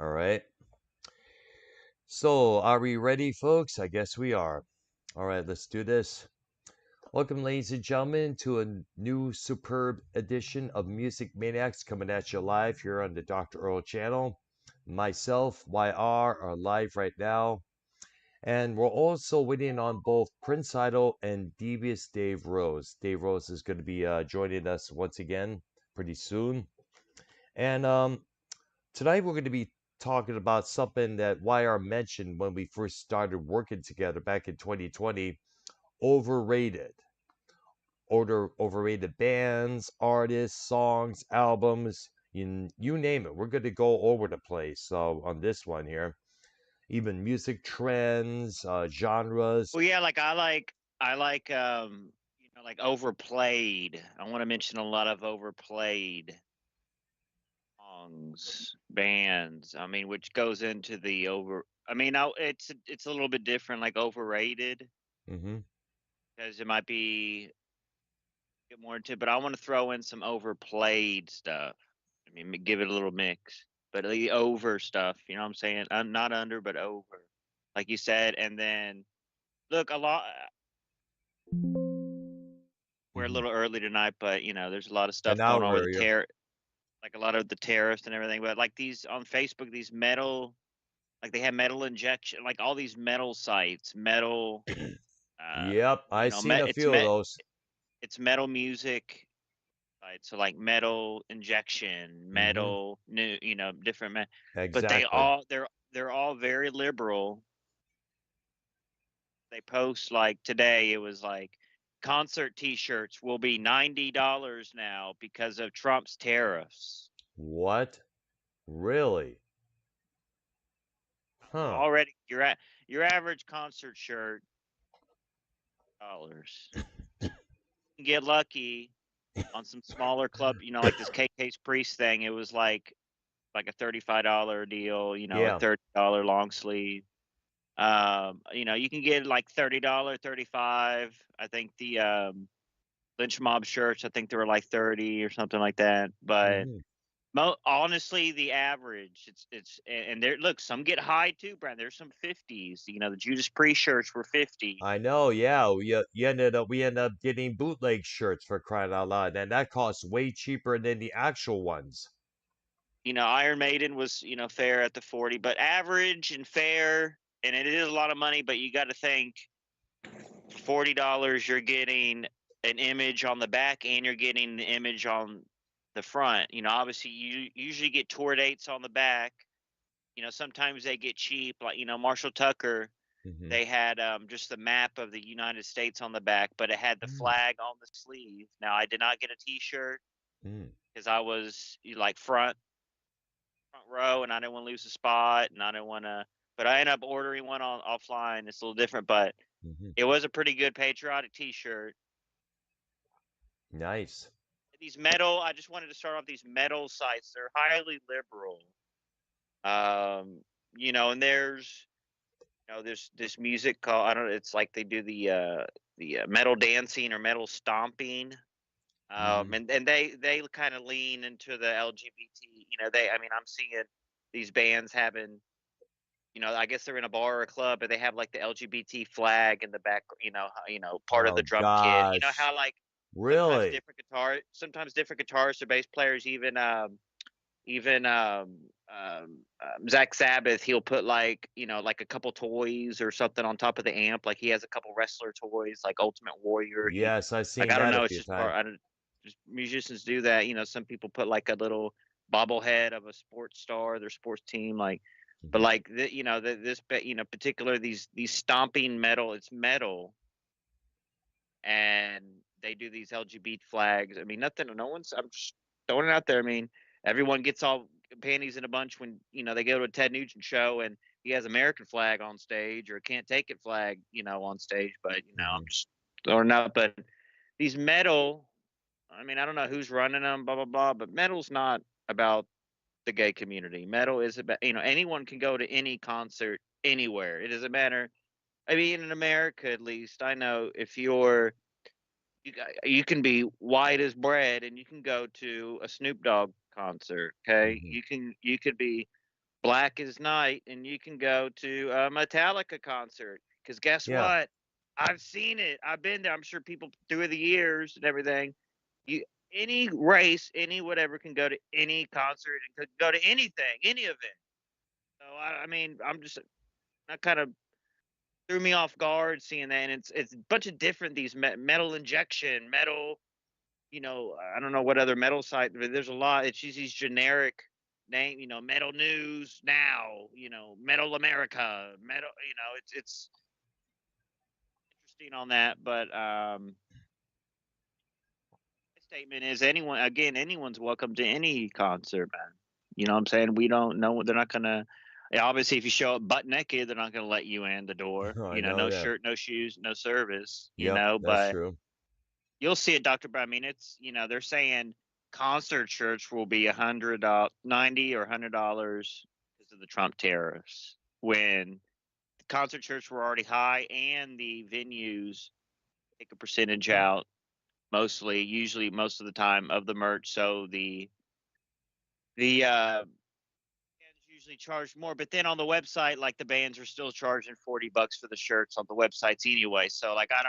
All right. So, are we ready, folks? I guess we are. All right, let's do this. Welcome, ladies and gentlemen, to a new superb edition of Music Maniacs coming at you live here on the Dr. Earl channel. Myself, YR, are live right now. And we're also waiting on both Prince Idol and Devious Dave Rose. Dave Rose is going to be joining us once again pretty soon. And tonight we're going to be talking about something that YR mentioned when we first started working together back in 2020, overrated. Overrated bands, artists, songs, albums, you name it. We're going to go over the place. So on this one here, even music trends, genres. Well, yeah, I like like overplayed. I want to mention a lot of overplayed songs, bands. I mean, which goes into the over. I mean, it's a little bit different, like overrated, Hmm. because it might be get more into. But I want to throw in some overplayed stuff. I mean, give it a little mix, but the over stuff. You know what I'm saying? I'm not under, but over, like you said. And then look, a lot. We're a Hmm. little early tonight, but there's a lot of An stuff going hour on with the earlier. like a lot of the tariffs and everything. But like these on Facebook, these metal, like they have metal injection, like all these metal sites, metal, uh, Yep, I seen a few of those. it's metal music sites. So like metal injection, Hmm. metal new, different, but Exactly. they're all very liberal. They post like today, it was like concert T-shirts will be $90 now because of Trump's tariffs. What? Really? So Huh. already your average concert shirt dollars. You can get lucky on some smaller club, like this KK's Priest thing. It was like a $35 deal, a Yeah. $30 long sleeve. You can get like $30, 35. I think the lynch mob shirts, I think they were like 30 or something like that. But Hmm. honestly, the average, and there. Look, some get high too, Brad. There's some 50s. The Judas Priest shirts were 50. I know, yeah. We ended up getting bootleg shirts for crying out loud, and that costs way cheaper than the actual ones. Iron Maiden was fair at the 40, but average and fair, and it is a lot of money. But you got to think, $40, you're getting an image on the back, and you're getting the image on the front. Obviously, you usually get tour dates on the back. Sometimes they get cheap, like Marshall Tucker. Hmm. They had just the map of the United States on the back, but it had the Mm. flag on the sleeve. Now, I did not get a T-shirt Mm. because I was like front row, and I didn't want to lose a spot, and I didn't want to. But I ended up ordering one on offline. It's a little different, but Hmm. it was a pretty good patriotic T-shirt. Nice. I just wanted to start off these metal sites. They're highly liberal. Um, and there's this music called, I don't know, it's like they do the metal dancing or metal stomping. Hmm. And they kind of lean into the LGBT. I mean, I'm seeing these bands having, I guess they're in a bar or a club, but they have like the LGBT flag in the back, part of the Oh drum kit. You know gosh. how like Really? sometimes different guitarists or bass players, Zach Sabbath, he'll put like like a couple toys or something on top of the amp. Like he has a couple wrestler toys, like Ultimate Warrior. Yes, I've Like seen I don't that a know, it's few just part. times. I don't. Just musicians do that. Some people put like a little bobblehead of a sports star, their sports team. Like, but Hmm. like this, particular these stomping metal. It's metal, and they do these LGBT flags. I mean, nothing. No one's. I'm just throwing it out there. I mean, everyone gets all panties in a bunch when they go to a Ted Nugent show and he has American flag on stage or a can't take it flag on stage. But I'm Hmm. just throwing it out. But these metal. I mean, I don't know who's running them, blah blah blah. But metal's not about the gay community. Metal is about anyone can go to any concert anywhere. It doesn't matter. I mean, in America at least, I know if you can be white as bread and you can go to a Snoop Dogg concert. Okay, Hmm. you could be black as night, and you can go to a Metallica concert. Because guess Yeah, what? I've seen it. I've been there. I'm sure people through the years and everything. You any race, any whatever can go to any concert and could go to anything, any event. So I mean, I'm just that kind of threw me off guard seeing that. And it's a bunch of different these metal injection, metal. I don't know what other metal site, but there's a lot. It's just these generic name, Metal News Now, Metal America, Metal. It's interesting on that, but my statement is anyone's welcome to any concert, man. You know what I'm saying? We don't know. They're not gonna. Yeah, obviously, if you show up butt naked, they're not gonna let you in the door. I know No that. shirt, no shoes, no service. Yep, that's But true. you'll see it, Doctor. But I mean, it's they're saying concert shirts will be 90 or $100 because of the Trump tariffs. When the concert shirts were already high, and the venues take a percentage out, mostly, usually, most of the time of the merch. So the bands usually charge more, but then on the website, like the bands are still charging $40 for the shirts on the websites anyway. So like I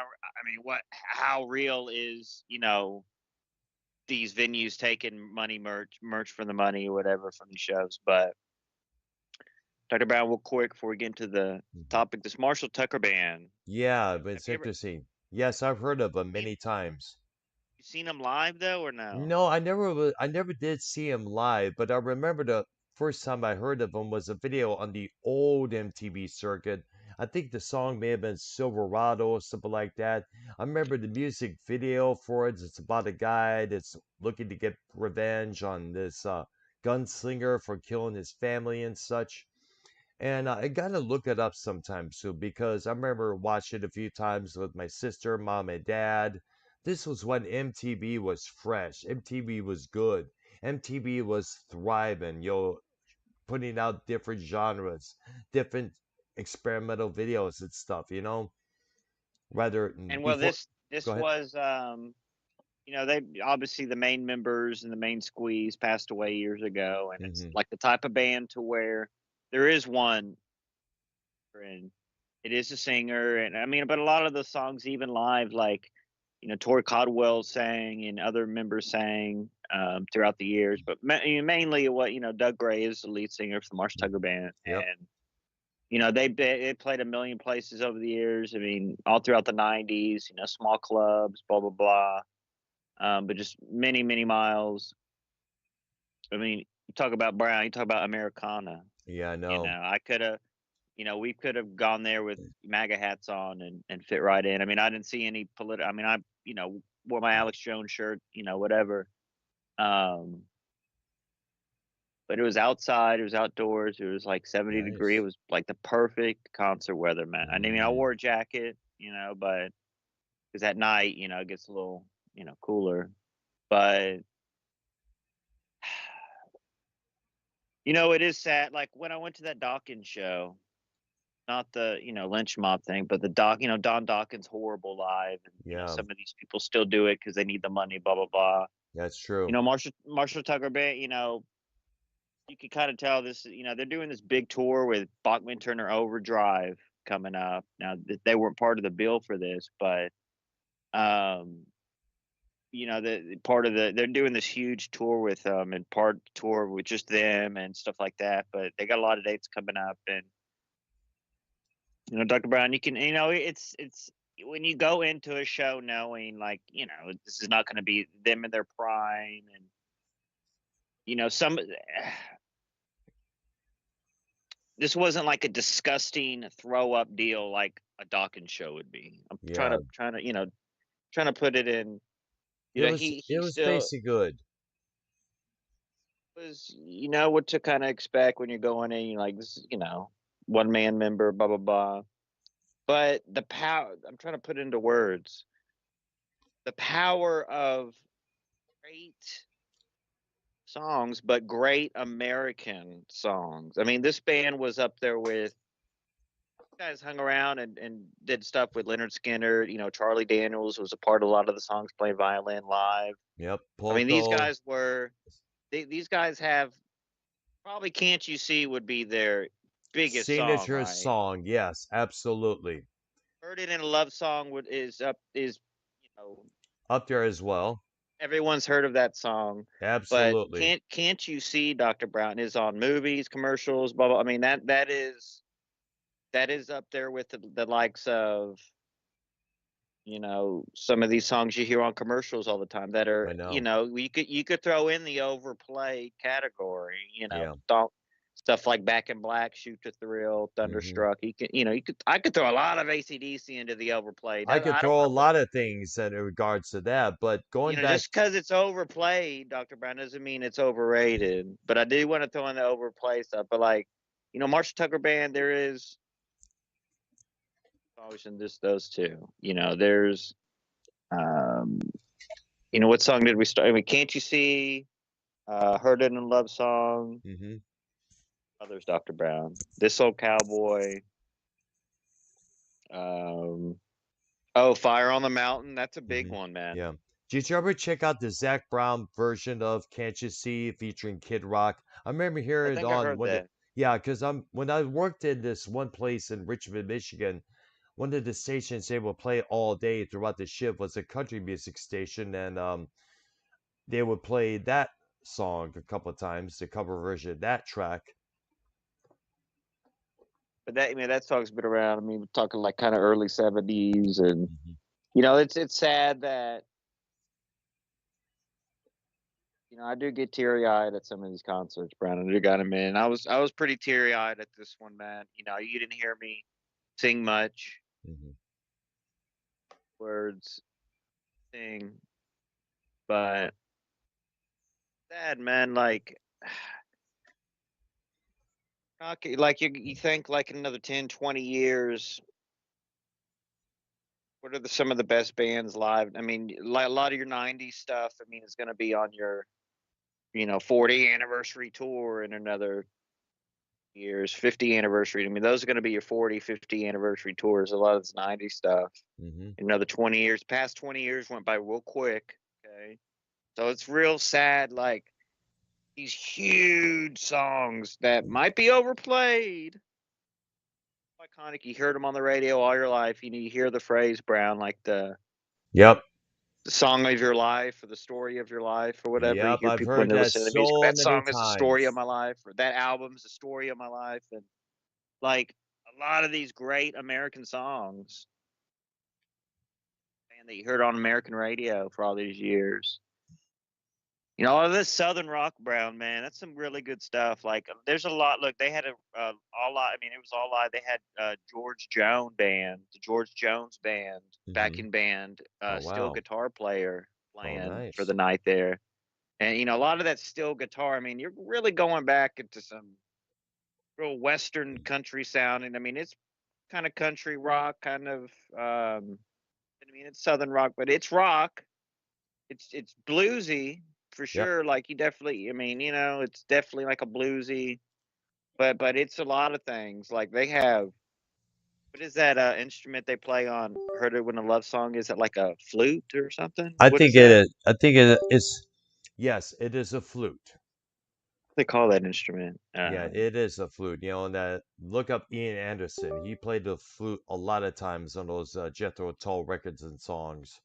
mean, how real is these venues taking merch for the money or whatever from these shows? But Dr. Brown, real quick before we get into the Mhm. topic, this Marshall Tucker band. Yeah, but Have it's you ever interesting. Yes, I've heard of them seen many times. you seen them live though, or no? No, I never did see him live, but I remember the first time I heard of him was a video on the old MTV circuit. I think the song may have been Silverado or something like that. I remember the music video for it. It's about a guy that's looking to get revenge on this gunslinger for killing his family and such. And I gotta look it up sometime soon because I remember watching it a few times with my sister, mom, and dad. This was when MTV was fresh. MTV was good. MTV was thriving, putting out different genres, different experimental videos and stuff, Rather And well, before, this go ahead. was they obviously the main members and the main squeeze passed away years ago, and it's Hmm. like the type of band to where there is one, and it is a singer, and I mean, but a lot of the songs, even live, like Tori Caldwell sang and other members sang throughout the years, but mainly what Doug Gray is the lead singer for the Marsh Tugger band, Yep. and they played a million places over the years. I mean, all throughout the '90s, small clubs, blah blah blah, but just many many miles. I mean, you talk about Brown, you talk about Americana. Yeah, I know. I could have, we could have gone there with MAGA hats on and fit right in. I mean, I didn't see any political. I mean, wore my Alex Jones shirt, whatever. Um, but it was outside, it was outdoors, it was like 70 degree. It Nice. was like the perfect concert weather, man. I mean, I Mm, wore a jacket, but because at night, it gets a little, cooler. But it is sad. Like when I went to that Dawkins show, not the lynch mob thing, but the Don Dawkins horrible live, and yeah, some of these people still do it because they need the money, blah blah blah. that's true. Marshall Tucker Band, you can kind of tell this. They're doing this big tour with Bachman Turner Overdrive coming up. Now they weren't part of the bill for this, but um, the part of they're doing this huge tour with them, and part tour with just them and stuff like that. But they got a lot of dates coming up, and Dr. Brown, you can, it's when you go into a show knowing like, this is not going to be them in their prime, and some this wasn't like a disgusting throw up deal like a Dawkins show would be. I'm trying Yeah, to trying to put it in. it He was still basically good. was, what to kind of expect when you're going in. You're like, this is, one man member, blah blah blah. But the power, I'm trying to put it into words. The power of great songs, but great American songs. I mean, this band was up there with guys hung around and did stuff with Leonard Skinner. Charlie Daniels was a part of a lot of the songs, playing violin live. Yep, I mean, these Poco. guys were these guys have Probably "Can't You See" would be their biggest song, Signature right? song, yes, absolutely. "Heard It in a Love Song" would is, you know, Up there as well. everyone's heard of that song, but Absolutely. "Can't You See" Dr. Brown is on movies, commercials, blah, blah. I mean, that is up there with the likes of, some of these songs you hear on commercials all the time that I are, know. you could throw in the overplayed category, Yeah. don't stuff like Back in Black, Shoot to Thrill, Mhm. Thunderstruck. I could throw a lot of AC/DC into the overplayed. I That, could I don't throw a want to put, lot of things in regards to that, but going back just because it's overplayed, Dr. Brown, doesn't mean it's overrated. But I do want to throw in the overplay stuff. But like, Marshall Tucker Band, there is always in this those two. There's um what song did we start? I mean, Can't You See? Heard It in a Love Song. Mhm. Others, Dr. Brown. This Old Cowboy. Um, oh, Fire on the Mountain. That's a big Mhm. one, man. Yeah. Did you ever check out the Zach Brown version of "Can't You See" featuring Kid Rock? I remember I hearing it think I on heard one of that. yeah, because when I worked in this one place in Richmond, Michigan, one of the stations they would play all day throughout the shift was a country music station, and they would play that song a couple of times, the cover version of that track. But that song's been around. I mean, we're talking like kind of early '70s, and Mhm. it's sad that I do get teary eyed at some of these concerts, Brown. I do got them in. I was pretty teary eyed at this one, man. You didn't hear me sing much Mhm. words, sing, but sad, man. Like, okay, like you think like in another 10, 20 years, what are some of the best bands live? I mean, like a lot of your '90s stuff. I mean, it's going to be on your 40 anniversary tour in another years, 50 anniversary. I mean, those are going to be your 40, 50 anniversary tours. A lot of this '90s stuff. Mhm. Another 20 years. Past 20 years went by real quick. Okay, so it's real sad. Like these huge songs that might be overplayed, iconic. You heard them on the radio all your life. You hear the phrase Brown, like Yep. the song of your life or the story of your life or whatever. You Yep. hear I've people when heard they're that listening to music. so That many song is the story of times. my life, or that album is the story of my life, and like a lot of these great American songs, man, that you heard on American radio for all these years. All this Southern rock, Brown, man, that's some really good stuff. Like, there's a lot. Look, they had all live. I mean, it was all live. They had the George Jones band, Mhm. backing band, Oh steel wow. guitar player Oh playing for the nice. night there. And a lot of that steel guitar. I mean, you're really going back into some real Western country sound, and I mean, it's kind of country rock, kind of. I mean, it's Southern rock, but it's rock. It's bluesy for Yep. sure. Like you definitely, I mean, it's definitely like a bluesy, but it's a lot of things. Like they have, what is that instrument they play on "Heard It When a Love Song"? Is it like a flute or something? I What is think it that? is. I think it is. Yes, it is a flute. They call that instrument. Yeah, it is a flute. And that look up Ian Anderson. He played the flute a lot of times on those Jethro Tull records and songs.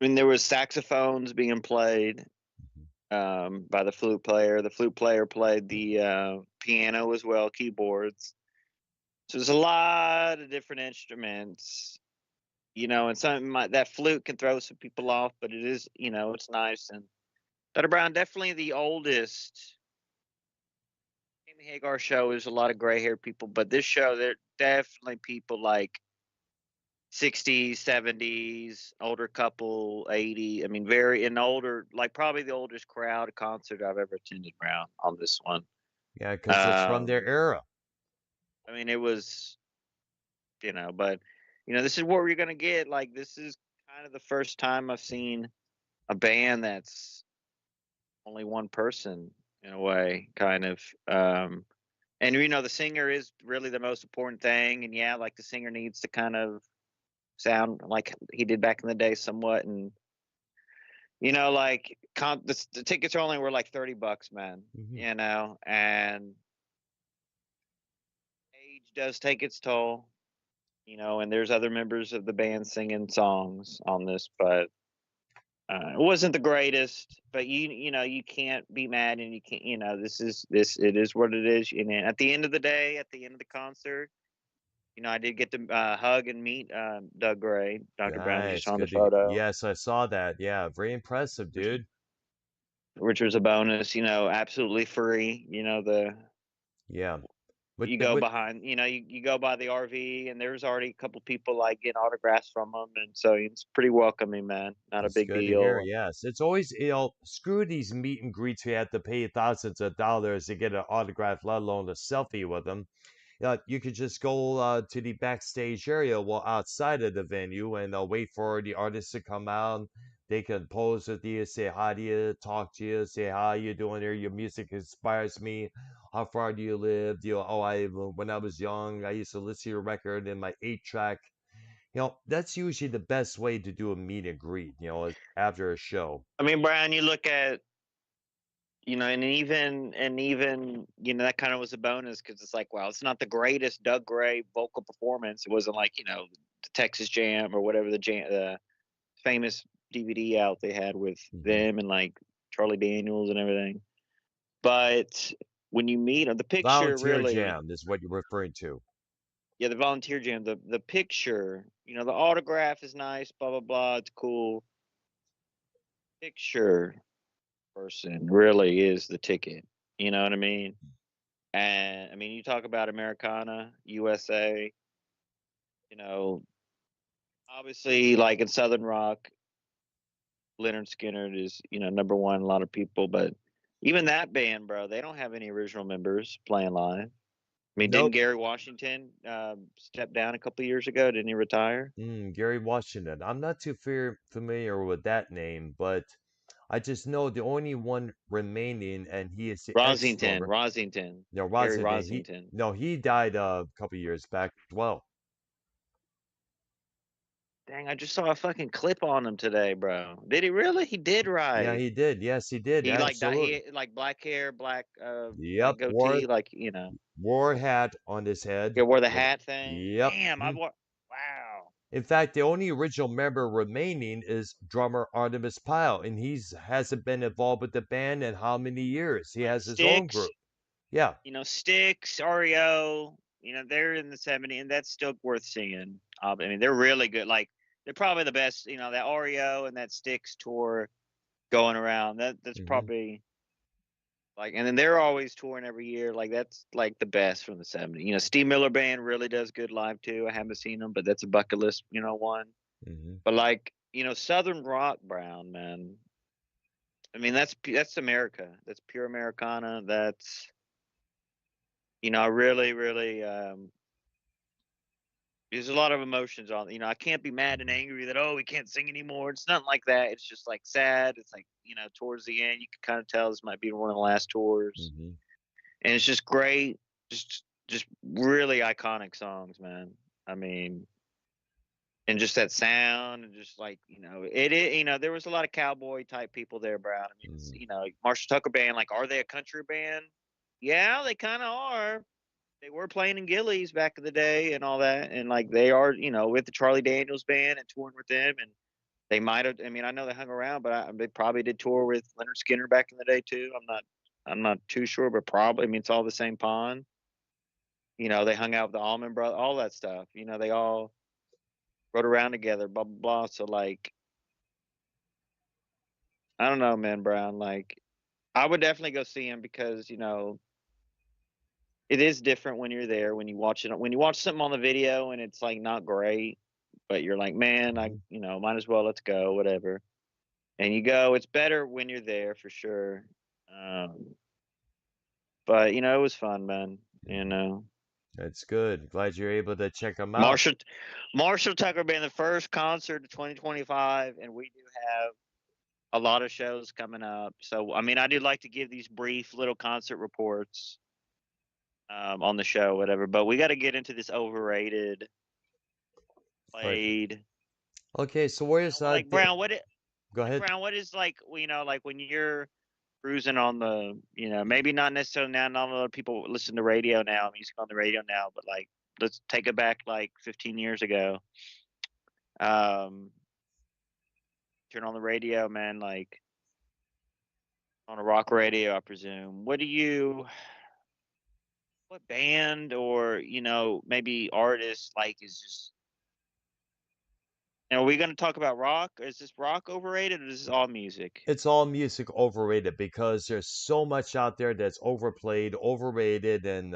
I mean, there was saxophones being played Mhm. by the flute player. The flute player played the piano as well, keyboards. So there's a lot of different instruments, and that flute can throw some people off, but it is, it's nice. And Dr. Brown, definitely the oldest. Amy Hagar show is a lot of gray haired people, but this show, they're definitely people like 60s, 70s, older couple, 80. I mean, very an older, like probably the oldest crowd concert I've ever attended, Brown, on this one. Yeah, because it's from their Um, era. I mean, it was, but this is what we're gonna get. Like, this is kind of the first time I've seen a band that's only one person in a way, kind of. And the singer is really the most important thing. And yeah, like the singer needs to kind of sound like he did back in the day somewhat, and like the tickets are only were like $30, man. Hmm. And age does take its toll. And there's other members of the band singing songs on this, but it wasn't the greatest. But you can't be mad, and you can't. This it is what it is. And then at the end of the day, at the end of the concert, I did get to hug and meet Doug Gray, Dr. Brown, just Nice. on the Good to. photo, Yes, I saw that. Yeah, very impressive, which dude. which was a bonus. Absolutely free. Yeah. You With go behind, you go by the RV, and there's already a couple people like getting autographs from them, and so it's pretty welcoming, man. Not a It's big good to hear. deal. Yes, it's always screw these meet and greets. We have to pay thousands of dollars to get an autograph, let alone a selfie with them. You could just go to the backstage area while outside of the venue and wait for the artists to come out. They can pose with you, say hi to you, talk to you, say how you doing here. Your music inspires me. How far do you live? When I was young, I used to listen to your record in my 8 track. That's usually the best way to do a meet and greet, after a show. I mean, Brian, you look at, and even that kind of was a bonus because it's like, wow, it's not the greatest Doug Gray vocal performance. It wasn't like the Texas Jam or whatever the famous DVD out they had with Hmm. them and like Charlie Daniels and everything. But when you meet them, the picture Volunteer really, Jam is what you're referring to. yeah, the volunteer jam, the picture, the autograph is nice, blah blah blah, it's cool. Picture person really is the ticket. You know what I mean? And I mean, you talk about Americana, USA, you know, obviously like in Southern Rock, Leonard Skinner is, number one, a lot of people, but even that band, bro, they don't have any original members playing live. I mean, didn't Nope. Gary Washington step down a couple years ago? Didn't he retire? Gary Washington. I'm not too familiar with that name, but I just know the only one remaining, and he is the Rosington, ex-drummer. Rosington, No, Gary Washington. He Rosington. no, he died a couple years back as well. Dang, I just saw a fucking clip on him today, bro. Did he really? He did Yeah, right. he did. Yes, he did. He like Absolutely. he like black hair, black Yep. goatee, like Wore a hat on his yeah, head. wore the With hat thing. yep. Damn, I wore. Wow. In fact, the only original member remaining is drummer Artemis Pyle, and he's hasn't been involved with the band in how many years? He Like has his own Sticks, group. Yeah. Sticks, REO. They're in the '70s, and that's still worth seeing. I mean, they're really good. Like they're probably the best. That REO and that Sticks tour going around. That's Hmm. probably like, and then they're always touring every year. Like that's like the best from the '70s. Steve Miller Band really does good live too. I haven't seen them, but that's a bucket list, one. Hmm. But like, Southern Rock, Brown, man. I mean, that's America. That's pure Americana. That's I really, really. There's a lot of emotions on. I can't be mad and Hmm. angry that we can't sing anymore. It's nothing like that. It's just like sad. It's like towards the end, you can kind of tell this might be one of the last tours, Hmm. and it's just great. Just really iconic songs, man. I mean, and just that sound, and just like there was a lot of cowboy type people there, Brown. I mean, Hmm. Marshall Tucker Band. Like, are they a country band? Yeah, they kind of are. They were playing in Gillies back in the day and all that, and like they are, with the Charlie Daniels band and touring with them, and they might have. I mean, I know they hung around, but they probably did tour with Leonard Skinner back in the day too. I'm not too sure, but probably. I mean, it's all the same pond. They hung out with the Allman Brothers, all that stuff. They all rode around together, blah blah blah. So like, I don't know, man, Brown. Like, I would definitely go see him because it is different when you're there, when you watch it, when you watch something on the video and it's like not great, but you're like, man, I Hmm. might as well, let's go, whatever. And you go. It's better when you're there for sure. Um, but it was fun, man. That's good. Glad you're able to check them out. Marshall Marshall Tucker being the first concert of 2025, and we do have a lot of shows coming up. So I mean, I do like to give these brief little concert reports on the show, whatever. But we got to get into this overrated Right. played. Okay, so where's Like Brown, what it? Go Like ahead. Brown, what is like like when you're cruising on the maybe not necessarily now. Not a lot of people listen to radio now, music on the radio now, but like let's take it back like 15 years ago. Um, turn on the radio, man. Like on a rock radio, I presume. What band or maybe artist like is just are we going to talk about rock? Is this rock overrated or is this all music? It's all music overrated because there's so much out there that's overplayed, overrated, and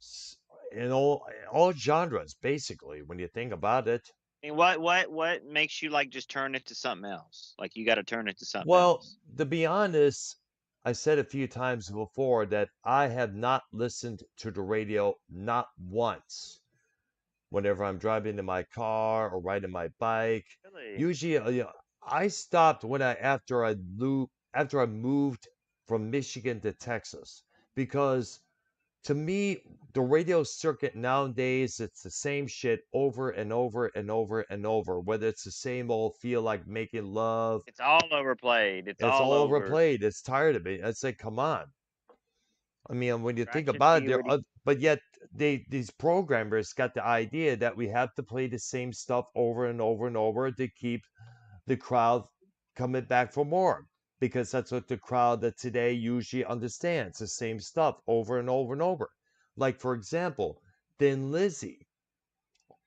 s- in all genres, basically. When you think about it, I mean, what makes you like just turn it to something else? Like you got to turn it to something well, else. to be honest, I said a few times before that I have not listened to the radio not once. Whenever I'm driving in my car or riding my bike, Really? usually I stopped when after I moved from Michigan to Texas because to me, the radio circuit nowadays, it's the same shit over and over and over and over. Whether it's the same old feel like making love, It's all overplayed. It's it's all all over. overplayed. It's tired of it. It's like, come on. I mean, when you think Traction about it, puberty. but yet these programmers got the idea that we have to play the same stuff over and over and over to keep the crowd coming back for more because that's what the crowd that today usually understands the same stuff over and over and over. Like for example, Thin Lizzy.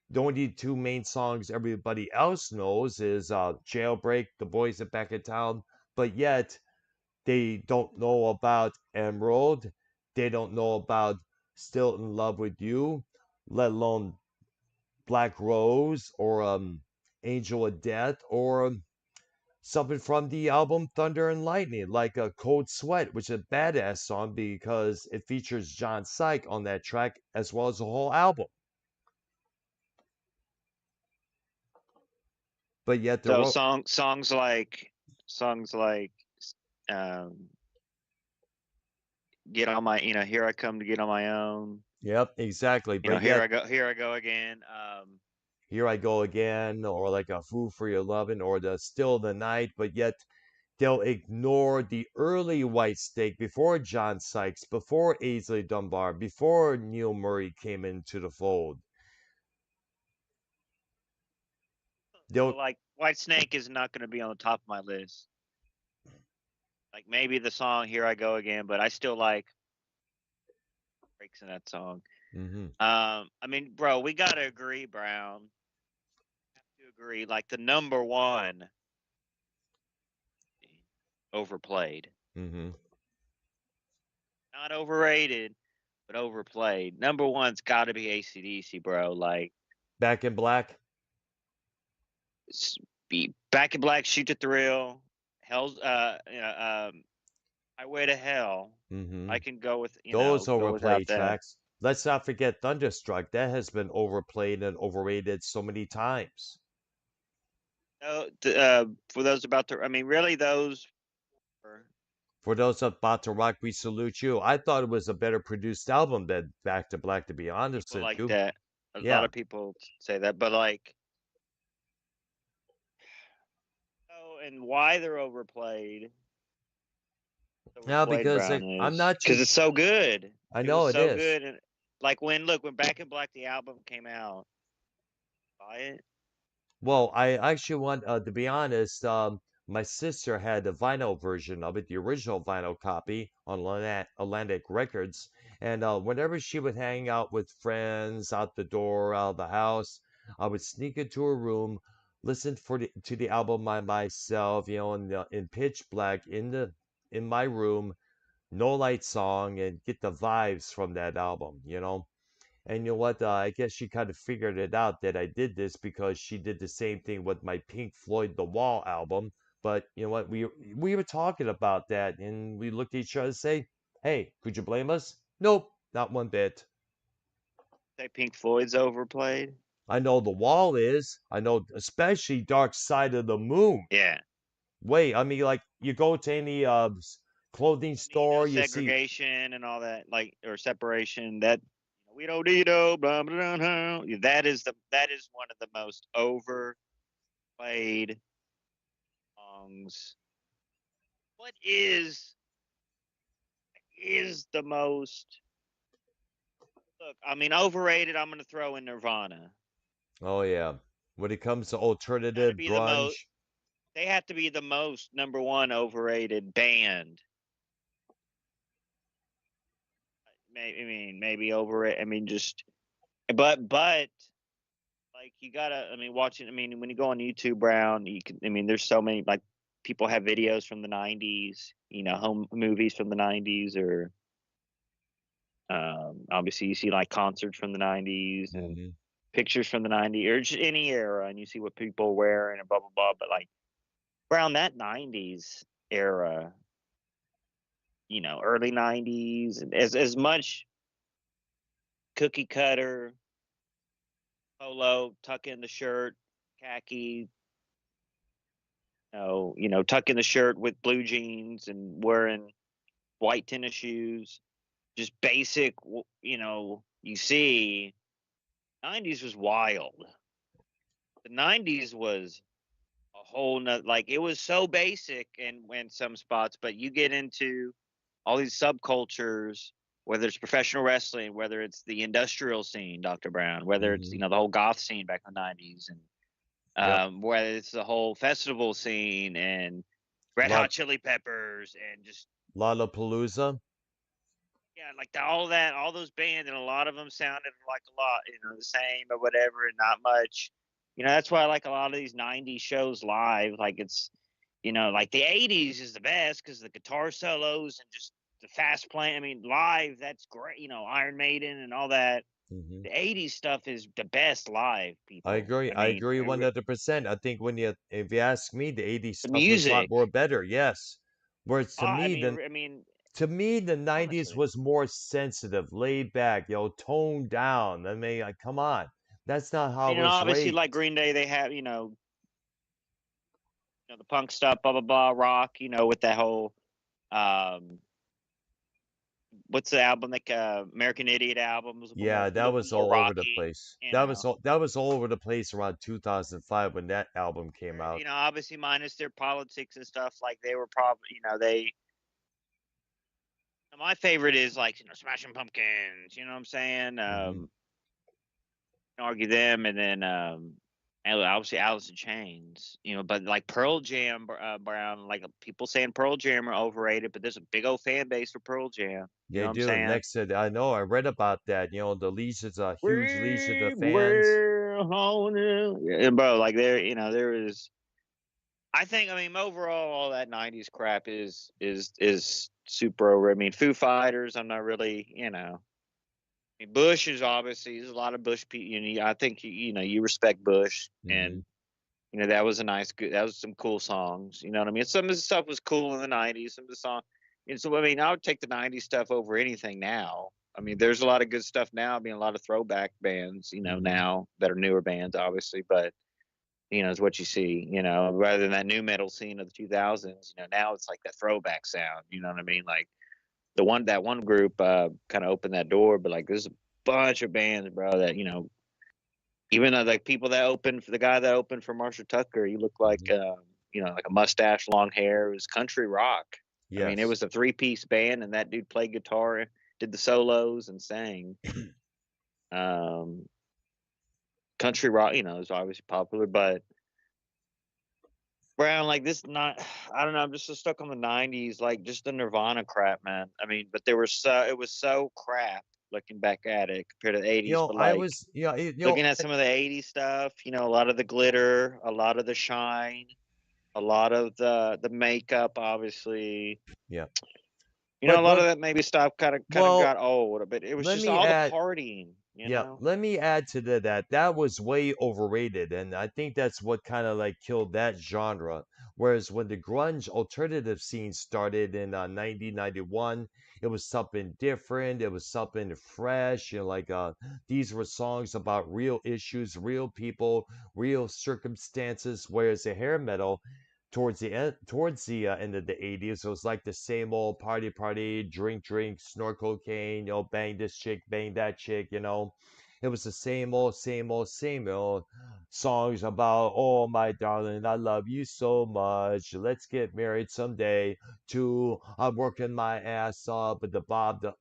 The only two main songs everybody else knows is Jailbreak, The Boys Are Back in Town, but yet they don't know about Emerald, they don't know about Still in Love with You, let alone Black Rose or Angel of Death or something from the album Thunder and Lightning, like a Cold Sweat, which is a badass song because it features John Syke on that track as well as the whole album. But yet the So ro- songs like um get on my here I come to get on my own. Yep, exactly. But yet Here I go again. Here I Go Again, or like a Fool for Your Lovin', or the Still the Night, but yet they'll ignore the early White Snake before John Sykes, before Aisley Dunbar, before Neil Murray came into the fold. So They'll like White Snake is not going to be on the top of my list. Like maybe the song Here I Go Again, but I still like breaks in that song. hmm I mean, bro, we got to agree, Brown. Have to agree. Like the number one overplayed, hmm not overrated, but overplayed. Number one's got to be ACDC, bro. Like Back in Black. be Back in Black, Shoot to Thrill, Hell's, Highway to Hell. hmm I can go with Those go without overplayed that. tracks. Let's not forget Thunderstruck. That has been overplayed and overrated so many times. For those about to, I mean, really, those were For those about to rock, we salute you. I thought it was a better produced album than Back to Black, to be honest people with like you. that. A lot Yeah. of people say that, but like, oh, and why they're overplayed? Now, Overplayed because Brown I'm is not because too. it's so good. I It was know it so is. good, and like when Back in Black the album came out, buy it. Well, I actually want to be honest. My sister had the vinyl version of it, the original vinyl copy on Atlantic Records, and whenever she would hang out with friends out the door, out of the house, I would sneak into her room, listen to the album by myself, in pitch black in my room, no light song, and get the vibes from that album. And you know what? I guess she kind of figured it out that I did this because she did the same thing with my Pink Floyd The Wall album. But you know what? We were talking about that, and we looked at each other and say, "Hey, could you blame us?" Nope, not one bit. Say Pink Floyd's overplayed. I know The Wall is. I know, especially Dark Side of the Moon. Yeah, Wait, I mean, like you go to any clothing the need no store, you see. segregation and all that, like or separation. That we don't need no blah, blah, blah, blah. That is one of the most overplayed songs. What is the most look? I mean, overrated. I'm going to throw in Nirvana. Oh yeah. When it comes to Got to alternative be the most. grunge, They have to be the most number one overrated band. Maybe I mean maybe overrated. I mean just but like you gotta. I mean watching. I mean when you go on YouTube, Brown, you can. I mean there's so many like people have videos from the '90s. You know, home movies from the '90s or obviously, you see like concerts from the '90s and hmm pictures from the '90s or just any era, and you see what people are wearing and blah blah blah. But like around that '90s era, you know, early '90s, and as much cookie cutter, polo, tuck in the shirt, khaki, tuck in the shirt with blue jeans and wearing white tennis shoes, just basic. You see, '90s was wild. The '90s was a whole nother like it was so basic in some spots, but you get into all these subcultures, whether it's professional wrestling, whether it's the industrial scene, Dr. Brown, whether it's hmm the whole goth scene back in the '90s, and Yep. whether it's the whole festival scene and Red Lot Hot Chili Peppers and just Lollapalooza. yeah, like all that, all those bands, and a lot of them sounded like a lot, the same or whatever, and not much. That's why I like a lot of these '90s shows live. Like it's, like the '80s is the best because the guitar solos and just the fast playing. I mean, live that's great. Iron Maiden and all that. hmm The '80s stuff is the best live. I People, agree. I I mean, agree 100%. I think if you ask me, the 80s the stuff was a lot music. more better. Yes. Whereas I mean, I mean, the 90s honestly, was more sensitive, laid back, toned down. I mean, like, come on. That's not how I and was obviously, like raised. Green Day, they have the punk stuff, blah blah blah, rock, with that whole um, what's the album like American Idiot album was Yeah, a that little bit was more all over the rocky, place. That was all over the place around 2005 when that album came out. obviously minus their politics and stuff. Like they were probably, they. My favorite is like Smashing Pumpkins. You know what I'm saying? hmm Argue them, and then obviously Alice in Chains. But like Pearl Jam, Brown. Like people saying Pearl Jam are overrated, but there's a big old fan base for Pearl Jam. You know They what I'm do. saying? Next to, I know, I read about that. The legions, a huge legion of fans. We're holding, yeah, bro. Like there is. I think. I mean, overall, all that '90s crap is super over. I mean, Foo Fighters. I'm not really. I mean, Bush is obviously there's a lot of Bush people. I think you respect Bush, hmm and that was a nice, good. That was some cool songs. You know what I mean? Some of the stuff was cool in the '90s. Some of the song, and so I mean, I would take the '90s stuff over anything now. I mean, there's a lot of good stuff now. I mean, a lot of throwback bands, hmm now that are newer bands, obviously, but is what you see, rather than that new metal scene of the 2000s. Now it's like that throwback sound. You know what I mean? Like that one group kind of opened that door, but like there's a bunch of bands, bro, that even though like people that opened for the guy that opened for Marshall Tucker, he looked like hmm like a mustache, long hair. It was country rock. I mean, it Yes. was a three-piece band, and that dude played guitar, did the solos, and sang. Um, Country rock, is obviously popular, but Brown, like this, not, I don't know. I'm just so stuck on the '90s, like just the Nirvana crap, man. I mean, but it was so crap looking back at it compared to the '80s. But I like was, yeah, looking at some of the '80s stuff, a lot of the glitter, a lot of the shine, a lot of the makeup, obviously. yeah. A But lot of that maybe stuff kind of well, got old, but it was let just me all the add, partying, yeah, let me add to that was way overrated, and I think that's what kind of like killed that genre. Whereas when the grunge alternative scene started in 1991, it was something different. It was something fresh. Like these were songs about real issues, real people, real circumstances. Whereas the hair metal towards the end of the 80s, it was like the same old party, drink, snort cocaine, bang this chick, bang that chick. It was the same old, same old, same old songs about, oh my darling, I love you so much. Let's get married someday. To I'm working my ass off, but the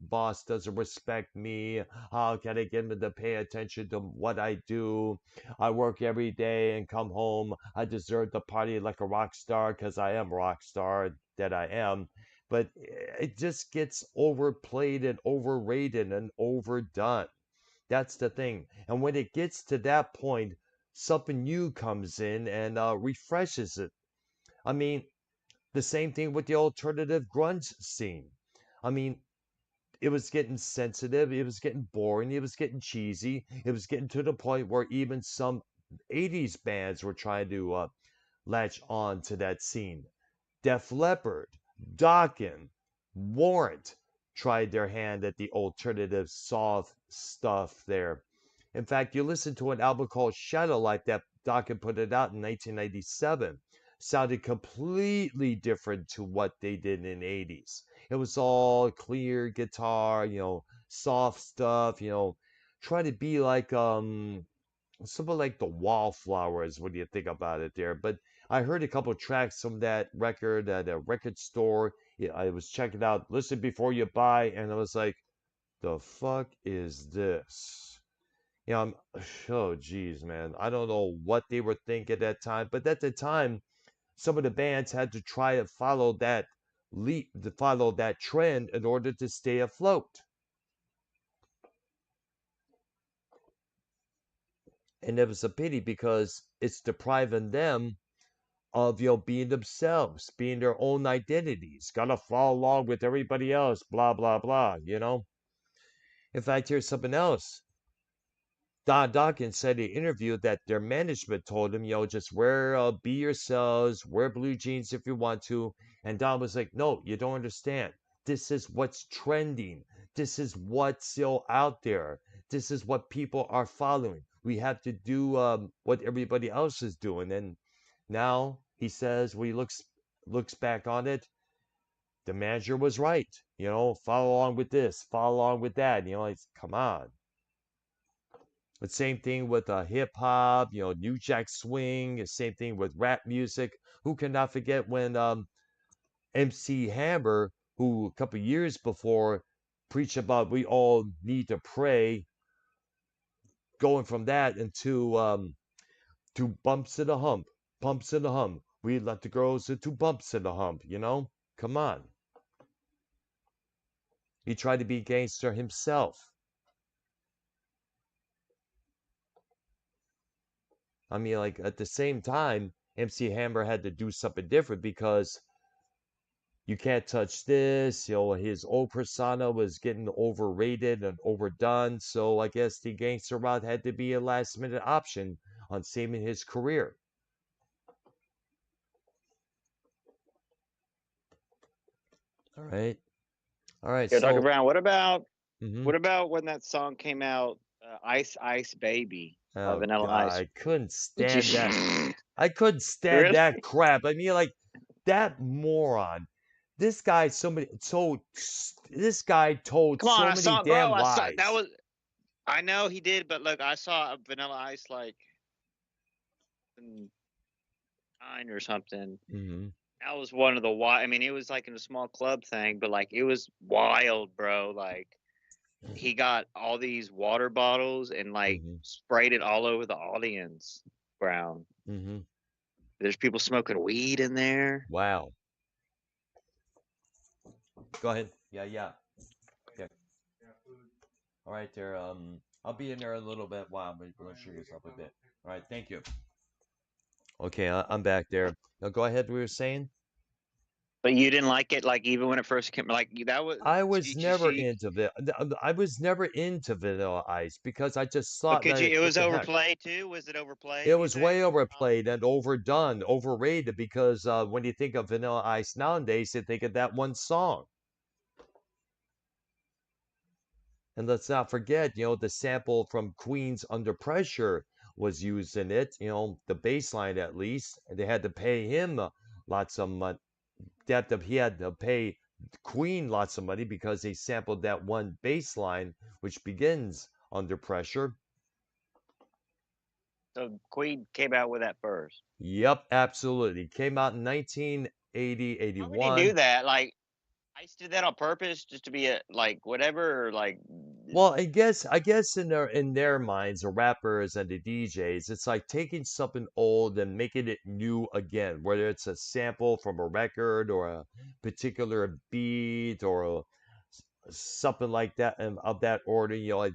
boss doesn't respect me. How can I get him to pay attention to what I do? I work every day and come home. I deserve to party like a rock star because I am a rock star that I am. But it just gets overplayed and overrated and overdone. That's the thing. And when it gets to that point, something new comes in and refreshes it. I mean, the same thing with the alternative grunge scene. I mean, it was getting sensitive, it was getting boring, it was getting cheesy, it was getting to the point where even some 80s bands were trying to latch on to that scene. Def Leppard, Dokken, Warrant tried their hand at the alternative soft stuff there. In fact, you listen to an album called Shadow Life that Dokken put it out in 1997. Sounded completely different to what they did in the 80s. It was all clear guitar, soft stuff, try to be like something like the Wallflowers when you think about it there. But I heard a couple tracks from that record at a record store. Yeah, I was checking out Listen Before You Buy, and I was like, the fuck is this? I'm, oh geez, man. I don't know what they were thinking at that time, but at the time, some of the bands had to try to follow that to follow that trend in order to stay afloat. And it was a pity because it's depriving them of being themselves, being their own identities. Gotta follow along with everybody else, blah blah blah. In fact, here's something else. Don Dawkins said in an interview that their management told him, just be yourselves, wear blue jeans if you want to. And Don was like, no, you don't understand. This is what's trending. This is what's still out there. This is what people are following. We have to do what everybody else is doing. And now he says, when he looks back on it, the manager was right. Follow along with this, follow along with that. It's come on. The same thing with hip hop, New Jack Swing. Same thing with rap music. Who cannot forget when MC Hammer, who a couple years before preached about we all need to pray, going from that into to bumps in the hump, bumps in the hump. We let the girls into bumps in the hump. Come on. He tried to be a gangster himself. I mean, like at the same time, MC Hammer had to do something different because you can't touch this. His old persona was getting overrated and overdone. So I guess the gangster route had to be a last minute option on saving his career. All right. All right. Yo, Dr. So, Brown, mhm. what about when that song came out, Ice Ice Baby by Oh Vanilla God, Ice? I couldn't Did you stand that. I couldn't stand really? that crap. I mean, like that moron. This guy, this guy told Come on, so I many saw, bro. damn I saw that lies. was. I know he did, but look, I saw Vanilla Ice like in 9 or something. Hmm. That was one of the wild. I mean, it was like in a small club thing, but like it was wild, bro. Like he got all these water bottles and like Hmm. sprayed it all over the audience. Brown. Hmm. There's people smoking weed in there. Wow. Go ahead. Yeah, yeah. Okay. All right, there. I'll be in there a little bit while I'm going to sugar yourself a bit. All right, thank you. Okay, I'm back there. Now go ahead. We were saying But you didn't like it, like even when it first came. Like that was I was never she. into I was never into Vanilla Ice because I just But thought could that you? It what was the heck. overplayed too. Was it overplayed? It Do you was way think? overplayed and overdone, overrated because when you think of Vanilla Ice nowadays, you think of that one song. And let's not forget, the sample from Queen's Under Pressure was used in it, the bass line at least. And they had to pay him lots of money. He had to pay Queen lots of money because they sampled that one bass line, which begins under pressure. So Queen came out with that first. Yep, absolutely. Came out in 1980, Why would he do 81. that? Like, Ice did that on purpose just to be a like whatever, or like Well, I guess in their minds, the rappers and the DJs, it's like taking something old and making it new again, whether it's a sample from a record or a particular beat or something like that and of that order. Like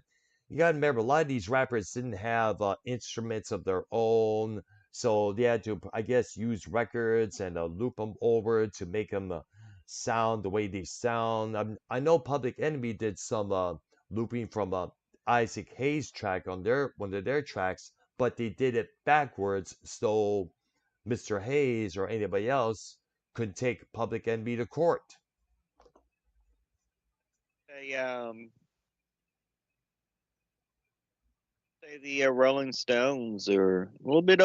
you gotta remember, a lot of these rappers didn't have instruments of their own, so they had to, I guess, use records and loop them over to make them sound the way they sound. I know Public Enemy did some looping from Isaac Hayes track on their one of their tracks, but they did it backwards so Mr. Hayes or anybody else could take Public Enemy to court. a say the Rolling Stones are a little bit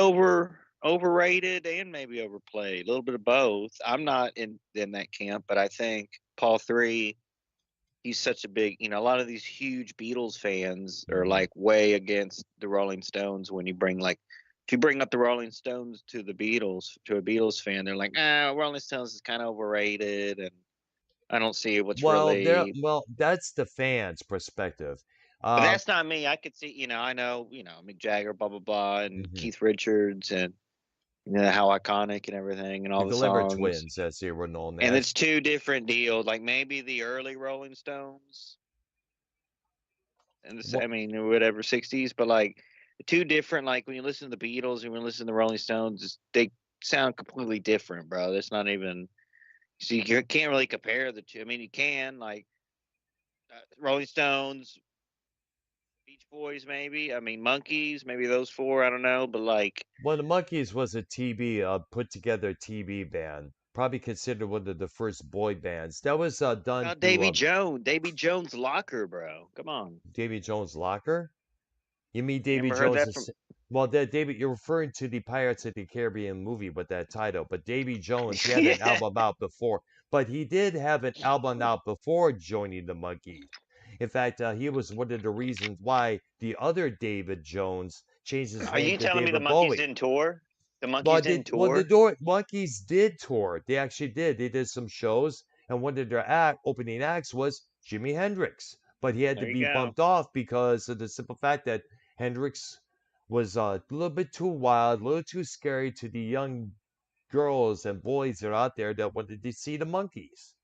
overrated and maybe overplayed, a little bit of both. I'm not in that camp, but I think Paul Three, he's such a big, a lot of these huge Beatles fans are Hmm. like way against the Rolling Stones when you bring like if you bring up the Rolling Stones to the Beatles to a Beatles fan, they're like, Rolling Stones is kind of overrated, and I don't see what's really. Well, that's the fans' perspective. But Um, that's not me. I could see, I know, Mick Jagger, blah blah blah, and mhm. Keith Richards, and how iconic and everything, and The all the Glimmer songs. Twins, as they were known And as. it's two different deals. Like maybe the early Rolling Stones, and I What mean, whatever '60s, but like two different. Like when you listen to the Beatles and when you listen to the Rolling Stones, they sound completely different, bro. That's not even. So you can't really compare the two. I mean, you can like Rolling Stones, Beach Boys, maybe. I mean, Monkeys, maybe those four. I don't know, but like Well, the Monkees was a TB, put together TB band, probably considered one of the first boy bands. That was what done about through Davy Jones' Locker, bro? Come on. Davy Jones' Locker. You mean You Davy ever heard Jones that is? from? Well, that David, you're referring to the Pirates of the Caribbean movie with that title. But Davy Jones, he had an Yeah. album out before. But he did have an album out before joining the Monkees. In fact, he was one of the reasons why the other David Jones changed his Are name you to telling me the David monkeys Bowie. didn't tour? The Well, monkeys did didn't well the tour. door Monkees did tour. They actually did. They did some shows, and one of their opening acts was Jimi Hendrix. But he had to There you be go. bumped off because of the simple fact that Hendrix was a little bit too wild, a little too scary to the young girls and boys that are out there that wanted to see the Monkees.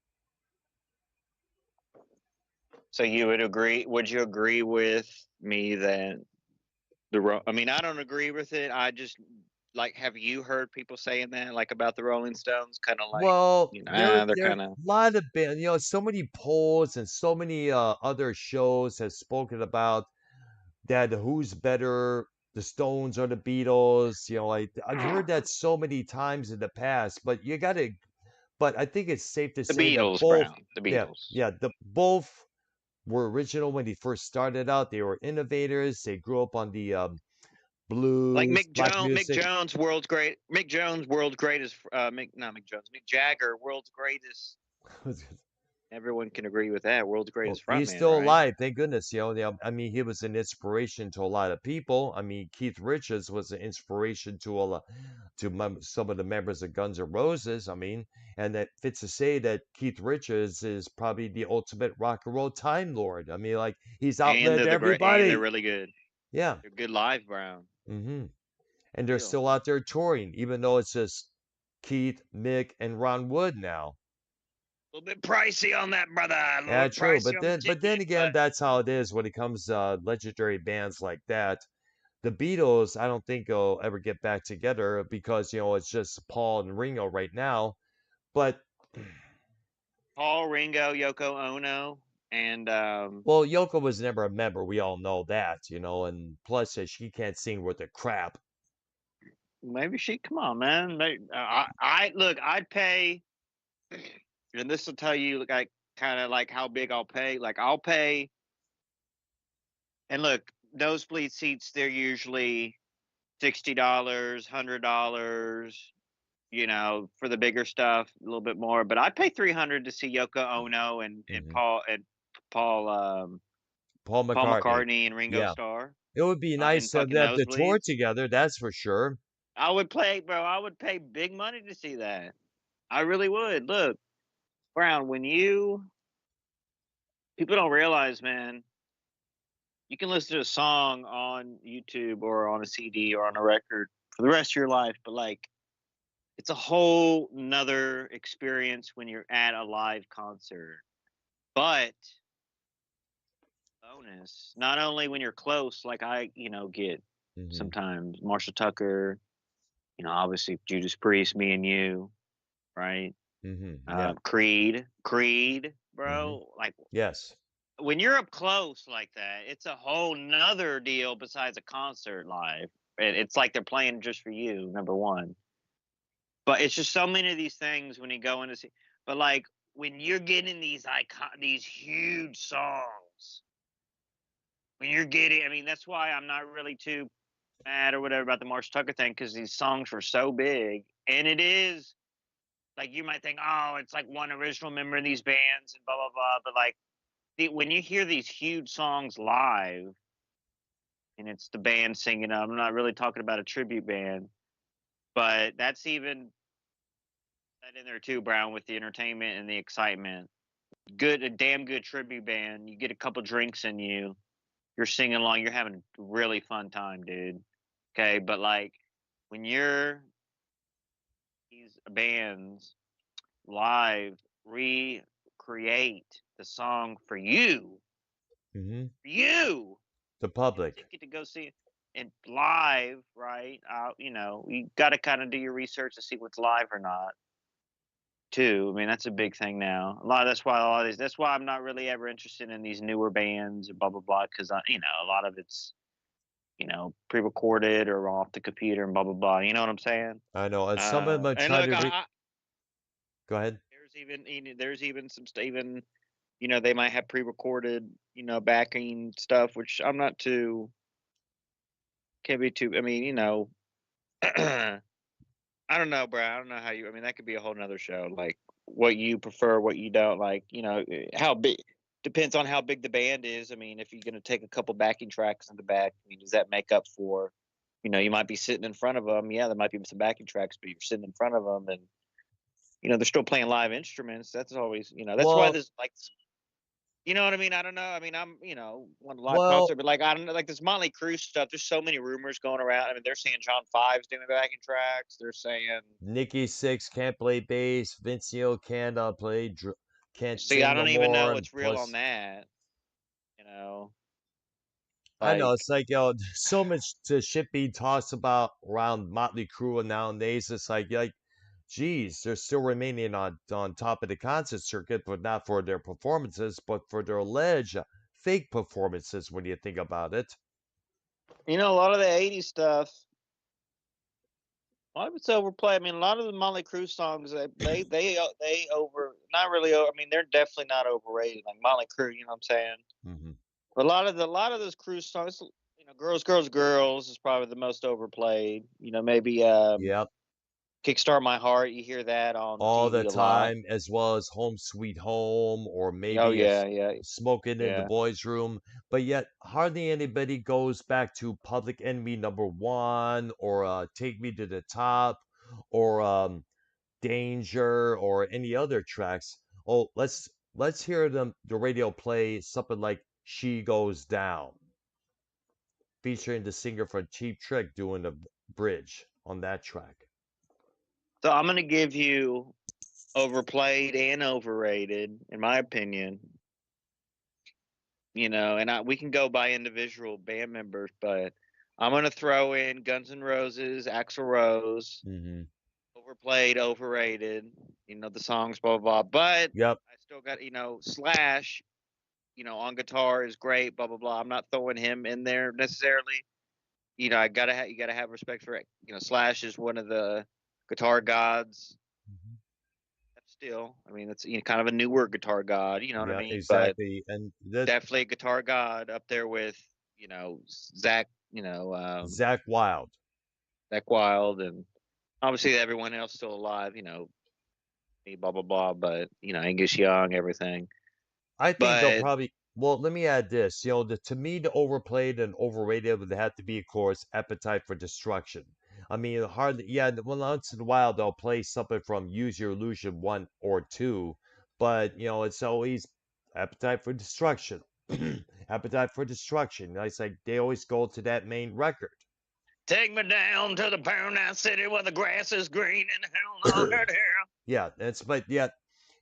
So you would agree? Would you agree with me that I mean, I don't agree with it. I just like. Have you heard people saying that, like about the Rolling Stones? Kind of like, Well, they're there kind a of. lot of band, so many polls and so many other shows have spoken about that who's better, the Stones or the Beatles. Like I've heard that so many times in the past, but I think it's safe to The say that Beatles, both, Brown. The yeah, Beatles. yeah, the both were original when they first started out. They were innovators. They grew up on the Like blues, black music. Mick Jones, world's greatest. Not Mick Jones. Mick Jagger, world's greatest. Everyone can agree with that. World's Well, greatest he's frontman, still right? alive, thank goodness. I mean, he was an inspiration to a lot of people. I mean, Keith Richards was an inspiration to a lot, to some of the members of Guns N' Roses. I mean, and that fits to say that Keith Richards is probably the ultimate rock and roll time lord. I mean, like he's And outlived they're the great, and they're everybody. really good. Yeah. They're good live, Brown. Hmm. For And they're real. still out there touring, even though it's just Keith, Mick, and Ron Wood now. A little bit pricey on that, brother. A little Yeah, bit true. pricey But on the then ticket, again, but that's how it is when it comes to legendary bands like that. The Beatles, I don't think they'll ever get back together because, it's just Paul and Ringo right now. But, Paul, Ringo, Yoko Ono, and well, Yoko was never a member. We all know that. And plus, she can't sing worth a crap. maybe she. Come on, man. I look. I'd pay, and this will tell you like kind of like how big I'll pay. Like I'll pay, and look, nosebleed seats. They're usually $60, $100. For the bigger stuff, a little bit more. But I'd pay 300 to see Yoko Ono and Hmm. Paul Paul Paul Paul McCartney. McCartney and Ringo Yeah. Starr. It would be in nice to fucking have the tour nosebleeds. together, that's for sure. I would play, bro. I would pay big money to see that. I really would. Look, Brown, when you people don't realize, man, you can listen to a song on YouTube or on a CD or on a record for the rest of your life, but like it's a whole nother experience when you're at a live concert. But bonus, not only when you're close, like I, get Mhm, sometimes Marshall Tucker, obviously Judas Priest, me and you, right? mhm, yeah, Creed, mhm, bro. Like yes, when you're up close like that, it's a whole nother deal besides a concert live. It's like they're playing just for you, number one. But it's just so many of these things when you go into see. But like when you're getting these huge songs, when you're getting, I mean, that's why I'm not really too mad or whatever about the Marsh Tucker thing because these songs were so big, and it is like you might think, oh, it's like one original member of these bands and blah blah blah, but like when you hear these huge songs live and it's the band singing, I'm not really talking about a tribute band, but that's even that in there too, Brown, with the entertainment and the excitement. A damn good tribute band. You get a couple drinks in you, you're singing along, you're having a really fun time, dude. Okay, but like when you're these bands live recreate the song for mhm, you, the get a public. ticket to go see it and live, right? You got to kind of do your research to see what's live or not. Too. I mean, that's a big thing now. That's why a lot of these. That's why I'm not really ever interested in these newer bands and blah blah blah. Because a lot of it's pre-recorded or off the computer and blah blah blah. You know what I'm saying? I know, and some of them And try look, to go ahead. there's even some even they might have pre-recorded backing stuff, which I'm not too can't be too. I mean, I don't know, bro. I don't know how you. I mean, that could be a whole nother show. Like what you prefer, what you don't like. How big depends on how big the band is. I mean, if you're going to take a couple backing tracks in the back, I mean, does that make up for? You might be sitting in front of them. Yeah, there might be some backing tracks, but you're sitting in front of them, and they're still playing live instruments. That's always, that's why Well there's like you know what I mean? I don't know. I mean, I'm, one live well, concert, but like I don't know, like this Motley Crue stuff. There's so many rumors going around. I mean, they're saying John Five's doing the backing tracks. They're saying, Nikki Six can't play bass, Vince Neil can't see, I sing no don't even know more, and what's real on plus that. You know, I know like it's like so much to shit being tossed about around Motley Crue nowadays. It's like, geez, they're still remaining on top of the concert circuit, but not for their performances, but for their alleged fake performances. When you think about it, a lot of the '80s stuff. A lot of it's overplayed. I mean, a lot of the Motley Crue songs, they over not really. I mean, they're definitely not overrated. Like Motley Crue, you know what I'm saying? hmm But a lot of those Crue songs, "Girls, Girls, Girls" is probably the most overplayed. Maybe yep, "Kickstart My Heart." You hear that on all the TV a lot. time, as well as Home Sweet Home, or Oh maybe yeah, yeah, Smoking in the yeah. Boys' Room. But yet, hardly anybody goes back to Public Enemy number one, or Take Me to the Top, or Danger, or any other tracks. Oh, let's hear the radio play something like She Goes Down, featuring the singer from Cheap Trick doing the bridge on that track. So I'm gonna give you overplayed and overrated, in my opinion. And we can go by individual band members, but I'm gonna throw in Guns N' Roses, Axl Rose, hmm overplayed, overrated. The songs, blah blah blah. But Yep. I still got Slash. On guitar is great, blah blah blah. I'm not throwing him in there necessarily. You gotta have respect for it. Slash is one of the guitar gods. Mhm. Still, I mean, that's kind of a newer guitar god. You know what I Yeah, mean? But exactly. And that definitely a guitar god up there with Zach. Zach Wild. Zach Wild, and obviously everyone else still alive. Blah blah blah. But Angus Young, everything. I think they'll But probably well, let me add this. To me, the overplayed and overrated would have to be, of course, Appetite for Destruction. I mean, hardly, yeah, well, once in a while they'll play something from Use Your Illusion 1 or 2, but, it's always Appetite for Destruction. Appetite for Destruction. It's like they always go to that main record. Take me down to the Paradise City where the grass is green and the hell on earth here. Yeah, but yeah,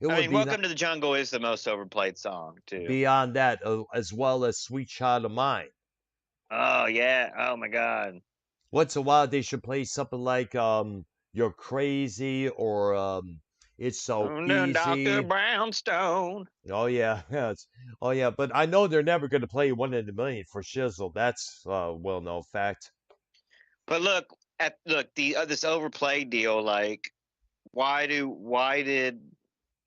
it I would mean, be Welcome to the Jungle is the most overplayed song too. beyond that, as well as Sweet Child of Mine. Oh yeah. Oh my God. Once in a while, they should play something like "You're Crazy" or "It's So Dr. Easy." Brownstone. Oh yeah, oh yeah. But I know they're never going to play "One in a Million" for Shizzle. That's well-known fact. But look the this overplayed deal. Like, why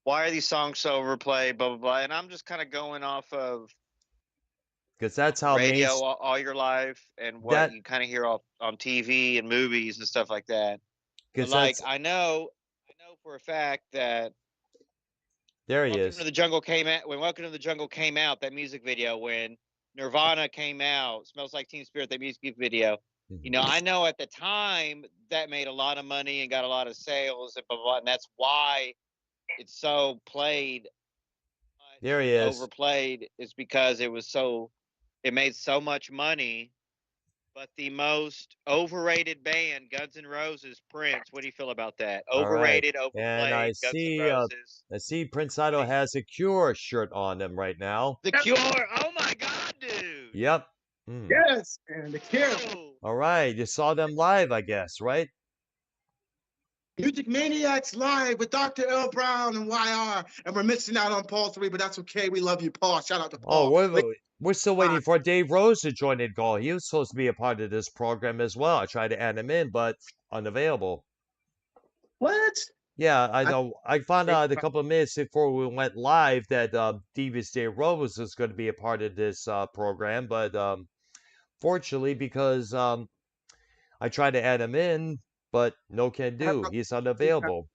are these songs so overplayed? Blah blah blah. And I'm just kind of going Because off that's the how radio all your life and what that you kind of hear on TV and movies and stuff like that. But because like that's I know for a fact that there he Welcome to is. the Jungle came out when Welcome to the Jungle came out, that music video, when Nirvana came out, Smells Like Teen Spirit, that music video. You know, Mhm. I know at the time that made a lot of money and got a lot of sales and blah blah, blah, and that's why it's so played There much he and is. overplayed, is because it made so much money. But the most overrated band, Guns N' Roses, Prince. What do you feel about that? All right, Overrated, and overplayed, Guns N' Roses. I see Prince What do Idol you, has a Cure shirt on him right now. The Cure. Oh my God, dude. Yep. Mm. Yes, and the care. Oh, All right, you saw them live, I guess, right? Music Maniacs live with Dr. L. Brown and YR. And we're missing out on Paul 3, but that's okay. We love you, Paul. Shout out to Oh, Paul. we're still waiting for Dave Rose to join in call. He was supposed to be a part of this program as well. I tried to add him in, but unavailable. What? Yeah, I I, know. I found out a couple of minutes before we went live that Devious Dave Rose was going to be a part of this program, but fortunately, because I tried to add him in, but no can do. He's unavailable.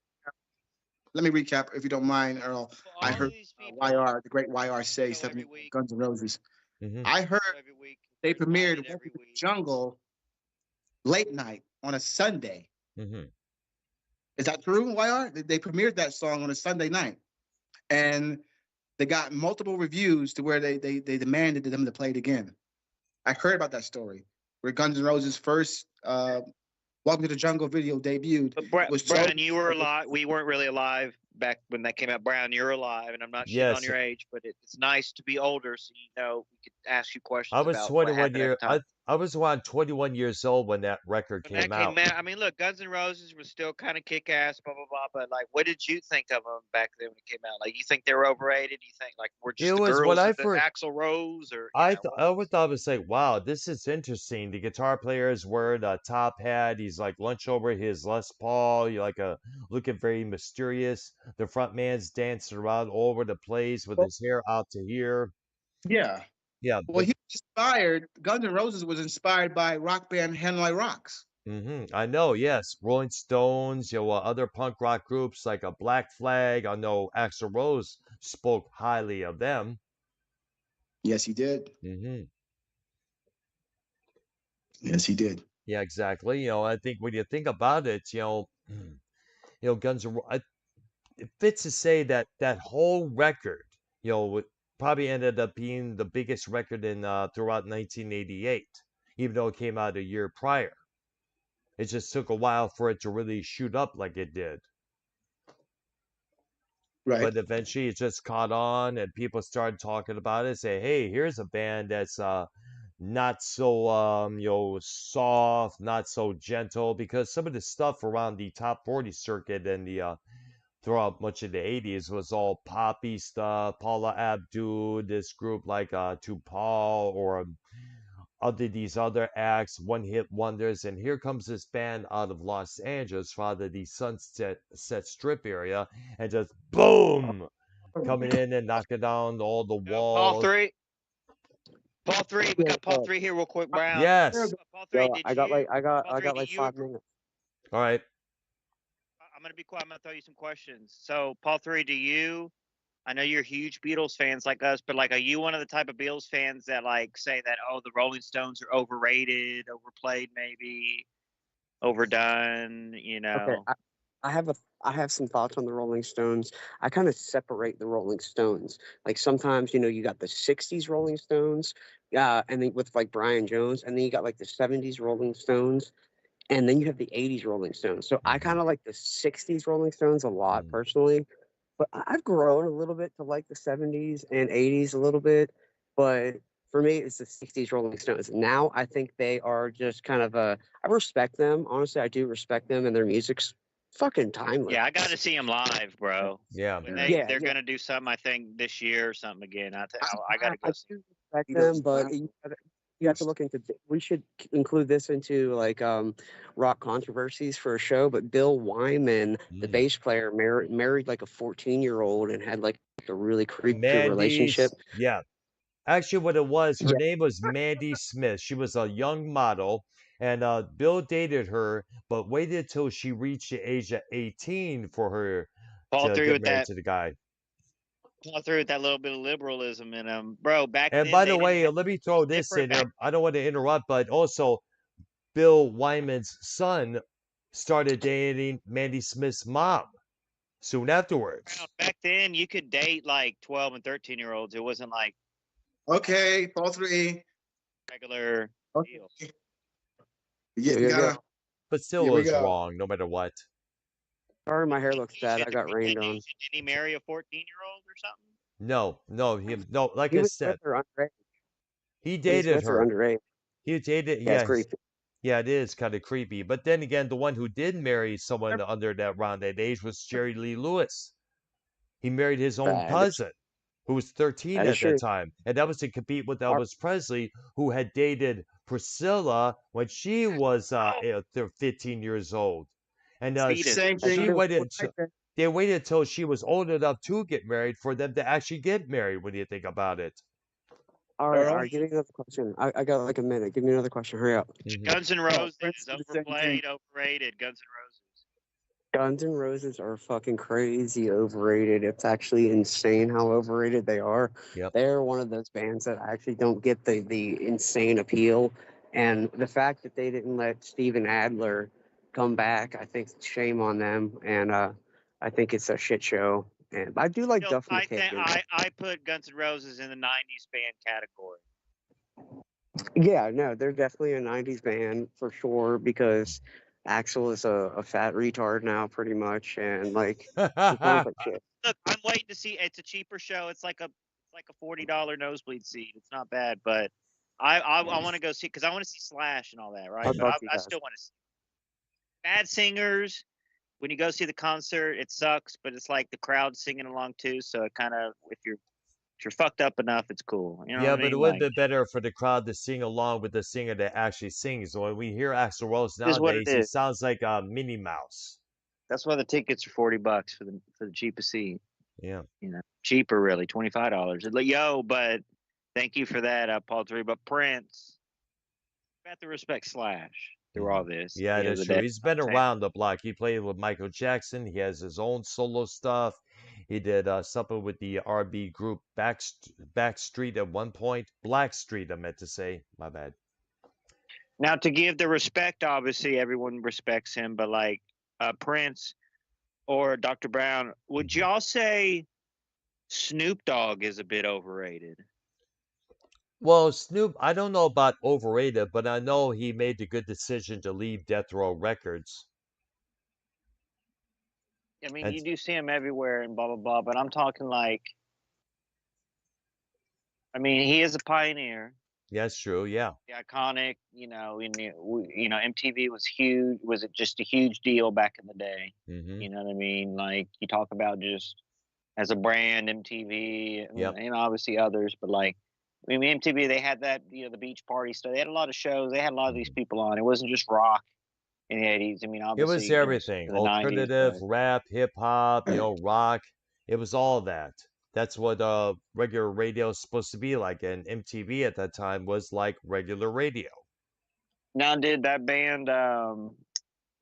let me recap, if you don't mind, Earl. I all of Hmm. heard these people YR, the great YR say show every something week, Guns N' Roses. Hmm. I heard every week. they They're premiered invited Welcome every to the week. Jungle late night on a Sunday. Hmm. Is that true, YR? They premiered that song on a Sunday night. And they got multiple reviews to where they demanded them to play it again. I heard about that story where Guns N' Roses' first Welcome to the Jungle video debuted. But It was so Brown, you were alive. We weren't really alive back when that came out. Brown, you're alive, and I'm not shitting on Yes, your age, but it's nice to be older, so you know we could ask you I questions was about what 21 happened at year. the time. I was around 21 years old when that record When that came came out. out, I mean, look, Guns N' Roses was still kind of kick ass, blah blah blah. But like, what did you think of them back then when it came out? Like, you think they were overrated? You think like we're It just the was what girls I of the first. Axl Rose, or I always thought it was like, wow, this is interesting. The guitar player is wearing a top hat. He's like lunch over his Les Paul. You like a looking very mysterious. The front man's dancing around all over the place with well, his hair out to here. yeah. Yeah, Well, but he was inspired. Guns N' Roses was inspired by rock band Hanoi Rocks. I know. Yes, Rolling Stones. Other punk rock groups like a Black Flag. I know Axl Rose spoke highly of them. Yes, he did. Hmm. Yes, he did. Yeah, exactly. I think when you think about it, Guns N' it fits to say that that whole record, probably ended up being the biggest record in throughout 1988, even though it came out a year prior. It just took a while for it to really shoot up like it did. Right. But eventually it just caught on and people started talking about it, say, hey, here's a band that's not so soft, not so gentle, because some of the stuff around the top 40 circuit and the throughout much of the 80s was all poppy stuff. Paula Abdul, this group like Tupal or other these other acts, one hit wonders. And here comes this band out of Los Angeles, out of the Sunset Strip area, and just boom, coming in and knocking down all the Paul walls. three. Paul three, we Yeah, got Paul three here, real quick, Brown. Yes. Paul three, yo, did you? Paul I three, got do like you? 5 minutes. All right. I'm gonna be quiet. I'm gonna throw you some questions. So, Paul three, do you I know you're huge Beatles fans like us, but like, are you one of the type of Beatles fans that like say that the Rolling Stones are overrated, overplayed, maybe overdone? Okay, I have I have some thoughts on the Rolling Stones. I kind of separate the Rolling Stones. Like sometimes, you got the '60s Rolling Stones, and then with like Brian Jones, and then you got like the '70s Rolling Stones, and then you have the '80s Rolling Stones. So I kind of like the '60s Rolling Stones a lot personally, but I've grown a little bit to like the '70s and '80s a little bit. But for me, it's the '60s Rolling Stones. Now I think they are just kind of I respect them. Honestly, I do respect them, and their music's fucking timeless. Yeah, I got to see them live, bro. Yeah. When Yeah, they're yeah. gonna do something, I think this year or something again. I got to I go see. do respect them, but you have to look into. We should include this into like rock controversies for a show. But Bill Wyman, the bass player, married like a 14-year-old and had like a really creepy relationship. Yeah. Actually, what it was, her Yeah. name was Mandy Smith. She was a young model, and Bill dated her, but waited till she reached the age of 18 for her Fall to through get with married that. to the guy. Fall through with that little bit of liberalism in them, bro. Back And then by they the didn't way, have let me throw this different in back. here. I don't want to interrupt, but also Bill Wyman's son started dating Mandy Smith's mom soon afterwards. Back then, you could date like 12 and 13-year-olds. It wasn't like Okay, fall through E. regular Okay. deal. Yeah, Yeah, gotta. But still, Here it we was go. wrong, no matter what. Sorry, my hair looks bad. I got Did rained on. he marry a 14-year-old or something? No. Like He I was said, with her underage. he He was dated with her her. underage. He dated, Yeah, it's yes. creepy. Yeah, it is kind of creepy. But then again, the one who did marry someone under that around that age was Jerry Lee Lewis. He married his own cousin, who was 13 That is at that true. time. And that was to compete with Elvis Presley, who had dated Priscilla when she was 15 years old. And Same thing. they waited till she was old enough to get married for them to actually get married when you think about it. All right. Give me another question. I got like a minute. Give me another question. Hurry up. Guns N' Roses Prince is did the same overplayed, overrated. Guns N' Roses. Guns N' Roses are fucking crazy overrated. It's actually insane how overrated they are. Yep. They're one of those bands that actually don't get the insane appeal. And the fact that they didn't let Steven Adler come back, I think shame on them. And I think it's a shit show. And I do like Duff McKagan. I put Guns N' Roses in the 90s band category. Yeah, no, they're definitely a 90s band for sure because Axel is a fat retard now, pretty much. And like, he sounds like shit. Look, I'm waiting to see. It's a cheaper show. It's like a $40 nosebleed seat. It's not bad, but I want to go see because I want to see Slash and all that, right? But I still want to see bad singers. When you go see the concert, it sucks, but it's like the crowd singing along too. So it kind of if you're fucked up enough, it's cool. You know Yeah, what I but it mean? would Like, have been better for the crowd to sing along with the singer that actually sings. So when we hear Axl Rose is what it nowadays, he is. sounds like a Minnie Mouse. That's why the tickets are $40 for the cheapest seat. Yeah. Cheaper really, $25. Like, yo, but thank you for that, Paul Three. But Prince, you have to respect Slash through all this. Yeah, that's true. He's been around the block. He played with Michael Jackson. He has his own solo stuff. He did something with the R&B group Backstreet at one point. Blackstreet, I meant to say. My bad. Now, to give the respect, obviously everyone respects him, but like Prince or Dr. Brown, would y'all say Snoop Dogg is a bit overrated? Well, Snoop, I don't know about overrated, but I know he made the good decision to leave Death Row Records. I mean, you do see him everywhere and blah, blah, blah, but I'm talking like, I mean, he is a pioneer. Yeah, that's true. Yeah. The iconic, MTV was huge. Was it just a huge deal back in the day? You know what I mean? Like you talk about just as a brand, MTV, and obviously others, but like, I mean, MTV, they had that, the beach party stuff. They had a lot of shows. They had a lot of these people on. It wasn't just rock in the 80s. I mean, It obviously, was everything. the 90s, Alternative, but rap, hip hop, rock. It was all that. That's what regular radio is supposed to be like. And MTV at that time was like regular radio. now did that band,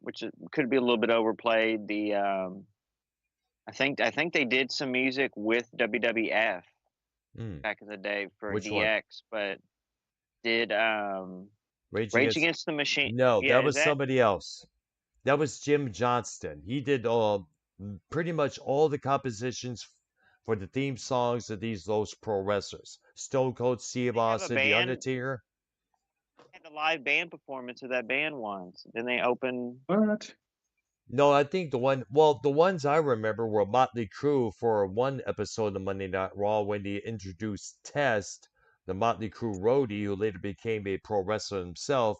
which could be a little bit overplayed, the I think they did some music with WWF Mm. back in the day for Which one? DX, but did Rage Rage Against? Against the Machine? No, Yeah, that is was that? somebody else. That was Jim Johnston. He did pretty much all the compositions for the theme songs of those pro wrestlers. Stone Cold Steve They have a Austin, The band. Undertaker. Had the live band performance of that band once. Then they opened. What? No, I think the ones I remember were Motley Crue for one episode of Monday Night Raw when they introduced Test, the Motley Crue roadie who later became a pro wrestler himself.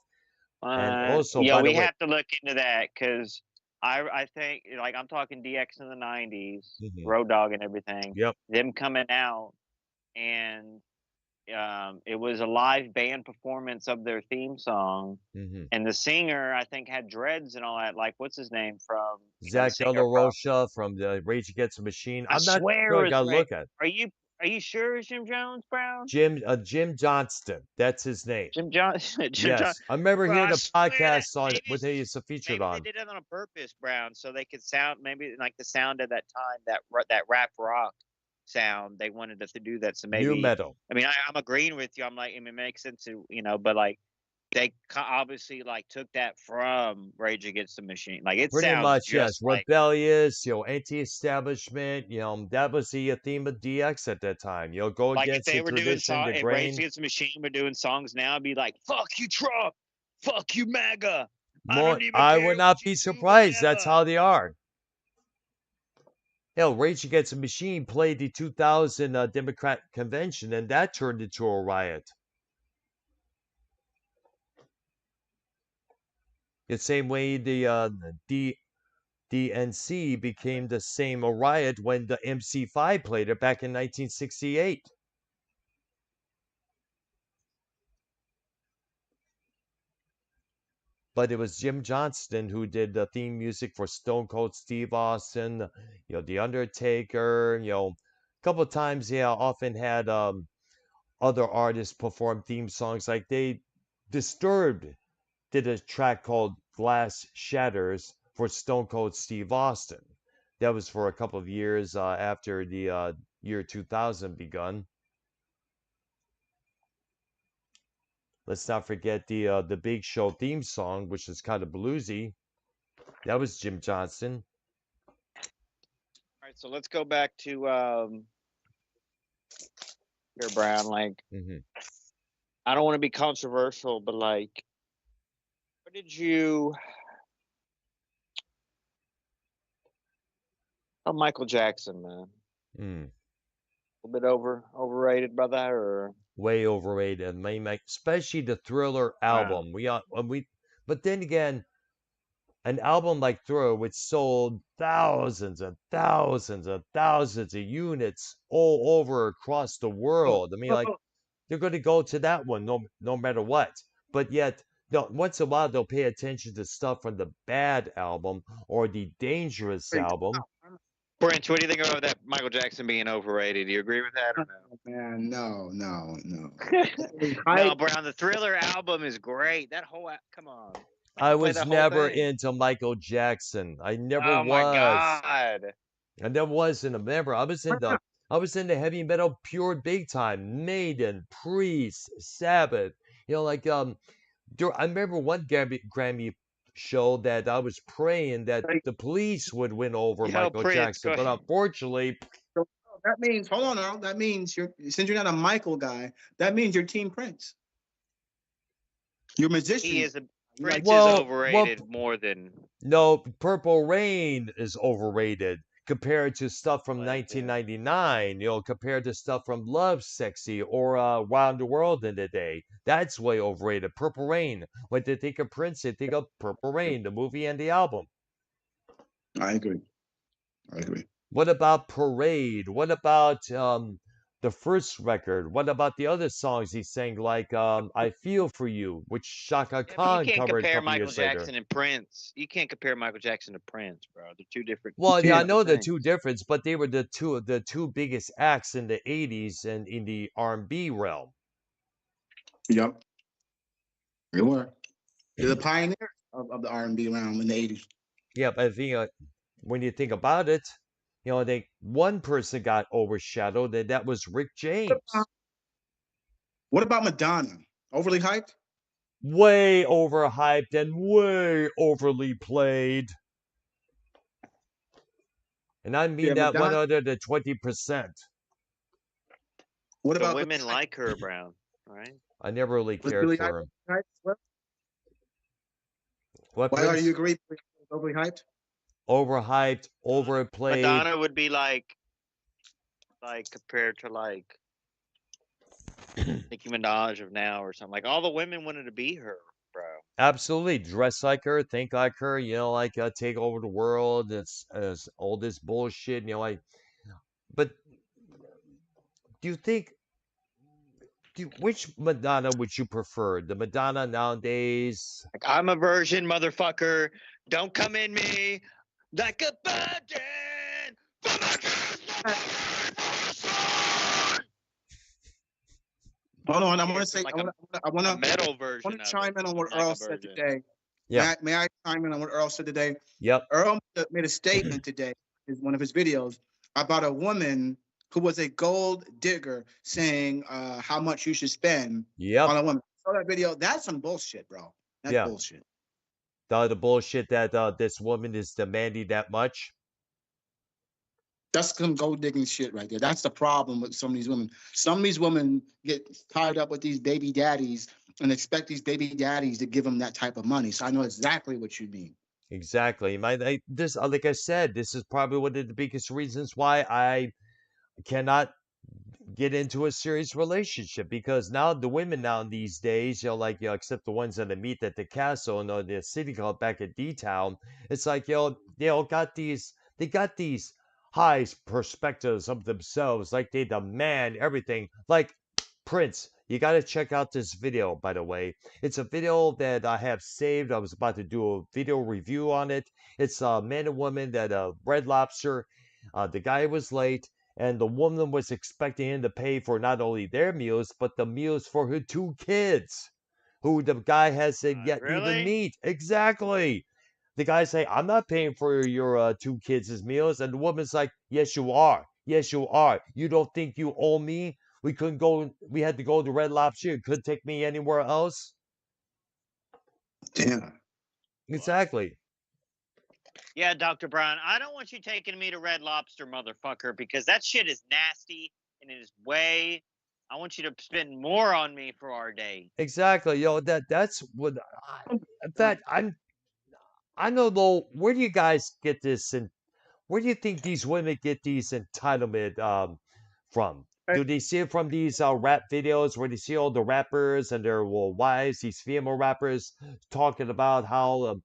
And also, Yeah, by the we way, have to look into that because I think like I'm talking DX in the '90s, mhm, Road Dogg and everything. yep, Them coming out and it was a live band performance of their theme song, hmm and the singer I think had dreads and all that. Like what's his name from the Zach De La singer from? Rocha from the Rage Against the Machine. I I'm not swear sure. it I was gotta Ray. look at Are you sure it's Jim Jones Brown? Jim Johnston. That's his name. Jim John Jim John. Yes, I remember Bro, I hearing a swear that podcast on it maybe with he used to featured maybe they on did it on purpose, Brown, so they could sound maybe like the sound at that time that rap rock sound. They wanted us to do that, so new maybe. metal. I mean, I'm agreeing with you. I'm like, it makes sense to but like they obviously like took that from Rage Against the Machine. Like it Pretty sounds much, yes. just like Rebellious, anti-establishment. That was the theme of DX at that time. Go if against they the were doing tradition, the if Rage grain. Against the Machine were doing songs now, it'd be like "Fuck you, Trump," "Fuck you, MAGA." I More, don't even I care would what not you be do, surprised. That's whatever. how they are. Hell, Rage Against the Machine played the 2000 Democrat convention, and that turned into a riot. The same way the DNC became the same a riot when the MC5 played it back in 1968. But it was Jim Johnston who did the theme music for Stone Cold Steve Austin, The Undertaker, a couple of times, often had other artists perform theme songs. Like Disturbed did a track called Glass Shatters for Stone Cold Steve Austin. That was for a couple of years after the year 2000 begun. Let's not forget the Big Show theme song, which is kind of bluesy. That was Jim Johnston. All right, so let's go back to here, Brown. Like, hmm I don't want to be controversial, but like, what did you? Oh, Michael Jackson, man. Mm. A little bit overrated, brother, or Way overrated. I mean, like, especially the Thriller wow. album. But then again, an album like Thriller, which sold thousands and thousands and thousands of units all over across the Oh, world. I mean, oh, like, oh, they're going to go to that one no matter what. But yet, once in a while, they'll pay attention to stuff from the Bad album or the Dangerous wait, album. Branch, what do you think about that Michael Jackson being overrated? Do you agree with that or oh, man, no, no, no. no? No, Hype. Brown. The Thriller album is great. That whole come on. I I could play was that whole never thing. into Michael Jackson. I never Oh my was. God. I never was in a member. I was into heavy metal pure big time. Maiden, Priest, Sabbath. Like I remember one Grammy show that I was praying that Like, the Police would win over Yo, Michael Prince, Jackson, go but ahead. unfortunately, so that means, hold on now. That means since you're not a Michael guy, that means you're Team Prince. You're a musician. He is a You like, Prince is well, overrated more than no, Purple Rain is overrated compared to stuff from like that. 1999, compared to stuff from Love Sexy or Around the World in the Day. That's way overrated. Purple Rain. When they think of Prince, they think of Purple Rain, the movie and the album. I agree. I agree. What about Parade? What about the first record? What about the other songs he sang, like I Feel For You, which Shaka Yeah, but you Khan can't covered a compare couple Michael years later? Jackson and Prince. You can't compare Michael Jackson to Prince, bro. They're two different You Well, yeah, I can't. know the things. two difference, but they were the two biggest acts in the '80s and in the R&B realm. Yep. They were. They're the pioneers of the R&B realm in the 80s. Yeah, but I think when you think about it, they one person got overshadowed, and that was Rick James. What about Madonna? Overly hyped? Way overhyped and way overly played. And I mean Yeah, that Madonna. 120%. What But about women Billie like her, Brown, right? I never really Was cared Billie for him. Eilish hyped? What, Why are Prince? you agree? Overly hyped? Overhyped, overplayed. Madonna would be like compared to like Nicki Minaj of now or something. Like all the women wanted to be her, bro. Absolutely. Dress like her, think like her, like take over the world. It's all this bullshit, like. But do you think which Madonna would you prefer? The Madonna nowadays? Like I'm a virgin, motherfucker. Don't come in me like a virgin. Hold on, I Here want to for say, like I want a to metal version of chime it. in on what Like Earl a said virgin. today. Yeah. May I chime in on what Earl said today? Yep. Earl made a statement today in one of his videos about a woman who was a gold digger saying how much you should spend Yep. on a woman. Saw that video? That's some bullshit, bro. That's Yeah. bullshit. The bullshit that this woman is demanding that much. That's some gold digging shit right there. That's the problem with some of these women. Some of these women get tied up with these baby daddies and expect these baby daddies to give them that type of money. So I know exactly what you mean. Exactly. This, like I said, this is probably one of the biggest reasons why I cannot get into a serious relationship, because now the women now these days, except the ones that I meet at the castle and the city club back at D Town, it's like they all got these high perspectives of themselves, like they demand everything. Like Prince, you got to check out this video, by the way. It's a video that I have saved. I was about to do a video review on it. It's a man and woman that Red Lobster. The guy was late, and the woman was expecting him to pay for not only their meals, but the meals for her two kids, who the guy hasn't yet even Really? meet. Exactly. The guy say, "I'm not paying for your two kids' meals," and the woman's like, "Yes, you are. Yes, you are. You don't think you owe me? We couldn't go. We had to go to Red Lobster. You couldn't take me anywhere else." Damn. Exactly. Yeah, Dr. Brown, I don't want you taking me to Red Lobster, motherfucker, because that shit is nasty and it is way. I want you to spend more on me for our date. Exactly. That's what. In fact, I don't know, where do you guys get this, and where do you think these women get these entitlement from? Do they see it from these rap videos where they see all the rappers and their wives, these female rappers, talking about how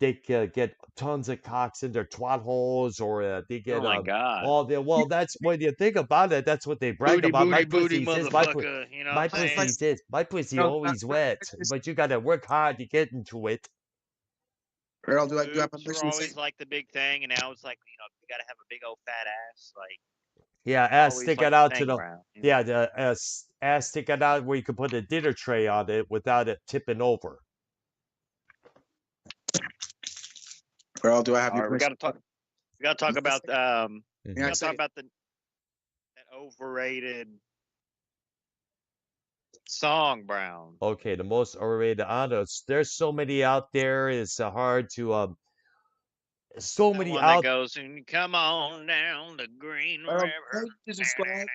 they get tons of cocks in their twat holes, or they Oh get my God. all the well? That's when you think about it. That's what they brag Booty, about. My booty, booty, pussy's this. motherfucker. You know what My I'm saying? pussy's this. My pussy Earl, always wet, but you gotta work hard to get into it. Earl, do I have Boobs were permission to say? always like the big thing, and now it's like, you got to have a big old fat ass. Like, Yeah, ass always sticking like out the to thing, the Brown. You know? yeah, the ass sticking out where you can put a dinner tray on it without it tipping over. Earl, do I have All your right, we got permission? to talk. We got to talk about we May I got to say talk it? about that overrated song, Brown. Okay, the most overrated honors. There's so many out there. It's hard to so That many one that out. goes and come on down the Green Earl, River. can you just describe?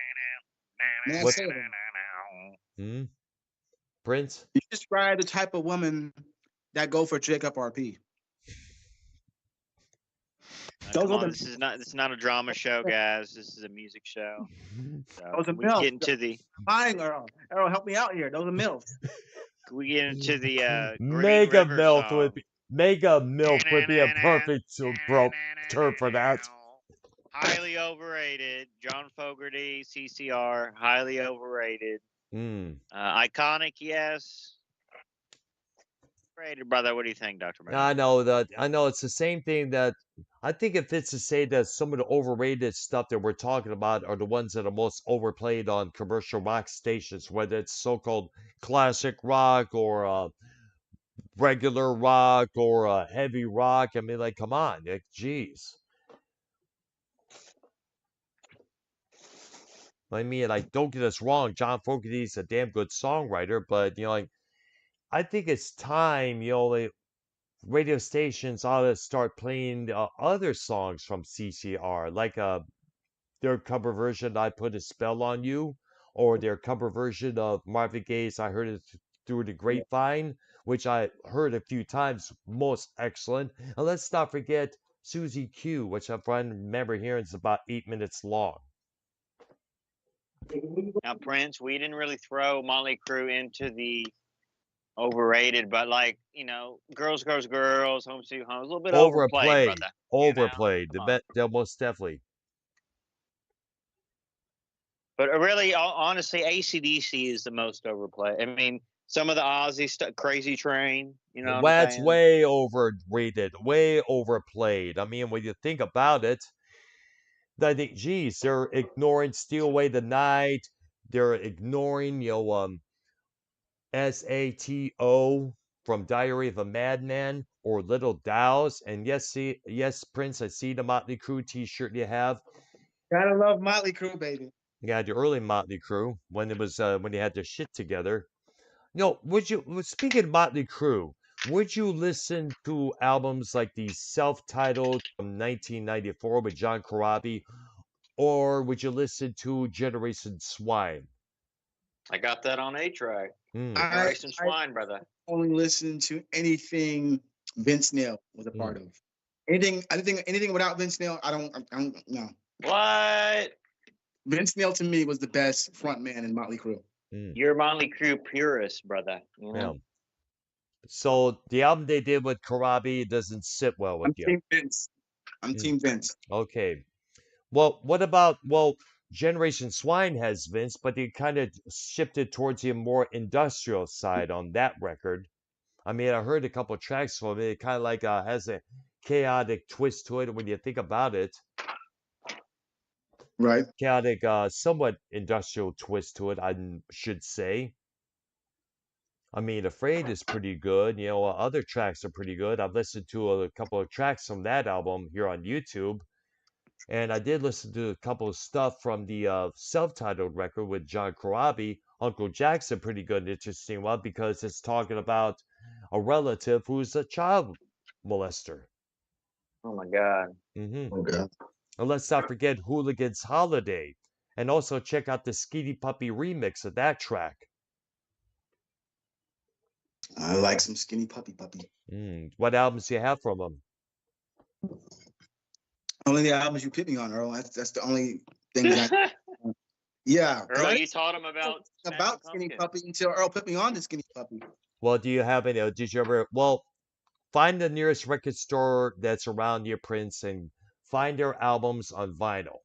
May I What? say it? Hmm? Prince? You describe the type of woman that go for Jacob RP. Those Come are on, the this is not a drama show, guys. This is a music show. So those are we milfs. get into the Lying, Earl. Earl, help me out here. Those are milfs. we get into the Green Mega River milk would song. be Mega milk would be a perfect term for that. Highly overrated. John Fogerty, CCR, highly overrated. Mm. Iconic, yes. Rated, brother. What do you think, Dr. Brown? I know it's the same thing that I think it fits to say that some of the overrated stuff that we're talking about are the ones that are most overplayed on commercial rock stations, whether it's so-called classic rock or regular rock or heavy rock. I mean, like, come on, like, geez. I mean, like, don't get us wrong, John Fogerty's a damn good songwriter, but like, I think it's time, like, radio stations ought to start playing other songs from CCR, like their cover version "I Put a Spell on You," or their cover version of Marvin Gaye's "I Heard It Through the Grapevine," which I heard a few times, most excellent. And let's not forget Susie Q, which I remember hearing is about 8 minutes long. Now, Prince, we didn't really throw Motley Crue into the overrated, but like, Girls, Girls, Girls, Home Sweet Home, a little bit overplayed, Overplayed, brother. overplayed. Come on. They're most definitely. But really, honestly, AC/DC is the most overplayed. I mean, some of the Ozzy stuff, Crazy Train, you know what I'm That's saying? way overrated, way overplayed. I mean, when you think about it, I think, geez, they're ignoring "Steal Away the Night." They're ignoring, SATO from Diary of a Madman or Little Dolls. And yes, Prince, I see the Motley Crue T-shirt you have. Gotta love Motley Crue, baby. You had the early Motley Crue when it was when they had their shit together. Speaking of Motley Crue, would you listen to albums like the self-titled from 1994 with John Corabi, or would you listen to Generation Swine? I got that on A-Track. Mm. Generation Swine, brother. Only listen to anything Vince Neil was a part of. Anything without Vince Neil, I don't know. What? Vince Neil to me was the best front man in Motley Crue. You're a Motley Crue purist, brother. Yeah. So the album they did with Corabi doesn't sit well with you. Team Vince. I'm Team Vince. Okay. Well, what about Generation Swine has Vince, but they kind of shifted towards the more industrial side on that record. I mean, I heard a couple tracks from it. It kind of like has a chaotic twist to it when you think about it. Right. Chaotic, somewhat industrial twist to it, I should say. I mean, Afraid is pretty good. Other tracks are pretty good. I've listened to a couple of tracks from that album here on YouTube. And I did listen to a couple of stuff from the self-titled record with John Corabi, Uncle Jackson, pretty good and interesting one because it's talking about a relative who's a child molester. Oh my God. Okay. And let's not forget Hooligan's Holiday. And also check out the Skinny Puppy remix of that track. I like some Skinny Puppy. What albums do you have from them? Only the albums you put me on, Earl. That's the only thing that yeah. Earl, you taught him about Skinny Puppy until Earl put me on to Skinny Puppy. Well, do you have any? Did you ever? Well, find the nearest record store that's around your Prince and find their albums on vinyl.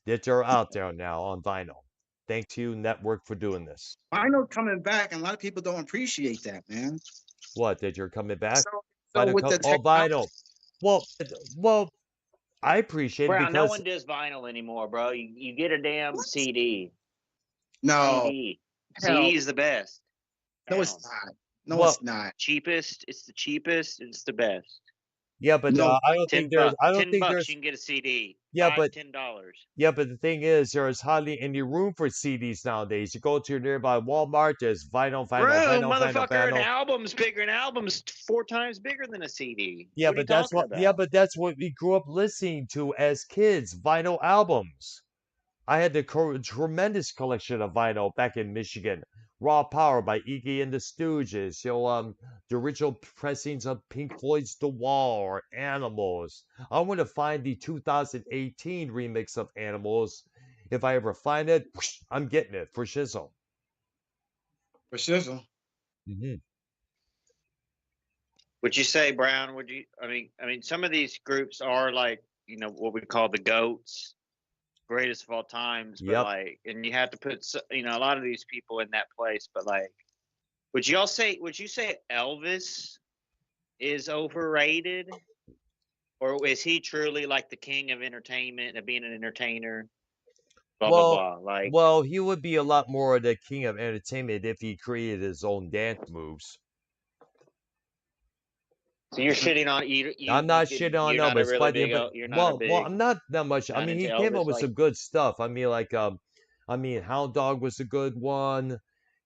That they're out there now on vinyl. Thank you, Network, for doing this. Vinyl coming back, and a lot of people don't appreciate that, man. What? That you're coming back? So with the vinyl. Well, I appreciate it because because no one does vinyl anymore, bro. You get a damn CD. No. CD. CD is the best. No, it's not. No, it's not. Cheapest. It's the cheapest. It's the best. Yeah, but No, I don't think there's. I don't think $10 there's. you can get a CD. Yeah, but $10. Yeah, but the thing is, there is hardly any room for CDs nowadays. You go to your nearby Walmart, there's vinyl. Motherfucker, an album's bigger. An album's 4 times bigger than a CD. Yeah, but that's what. Yeah, but that's what we grew up listening to as kids. Vinyl albums. I had the tremendous collection of vinyl back in Michigan. Raw Power by Iggy and the Stooges. The original pressings of Pink Floyd's The Wall or Animals. I want to find the 2018 remix of Animals. If I ever find it, I'm getting it for shizzle. For shizzle. Would you say, Brown? Would you? I mean, some of these groups are like, what we call the GOATs. Greatest of all times, but and you have to put a lot of these people in that place, but would you say Elvis is overrated, or is he truly like the king of entertainment and being an entertainer? Blah. Well, he would be a lot more the king of entertainment if he created his own dance moves. So you're shitting on I'm not shitting on Elvis, but I'm not that much. I mean, he came up with some good stuff. I mean, like I mean, Hound Dog was a good one.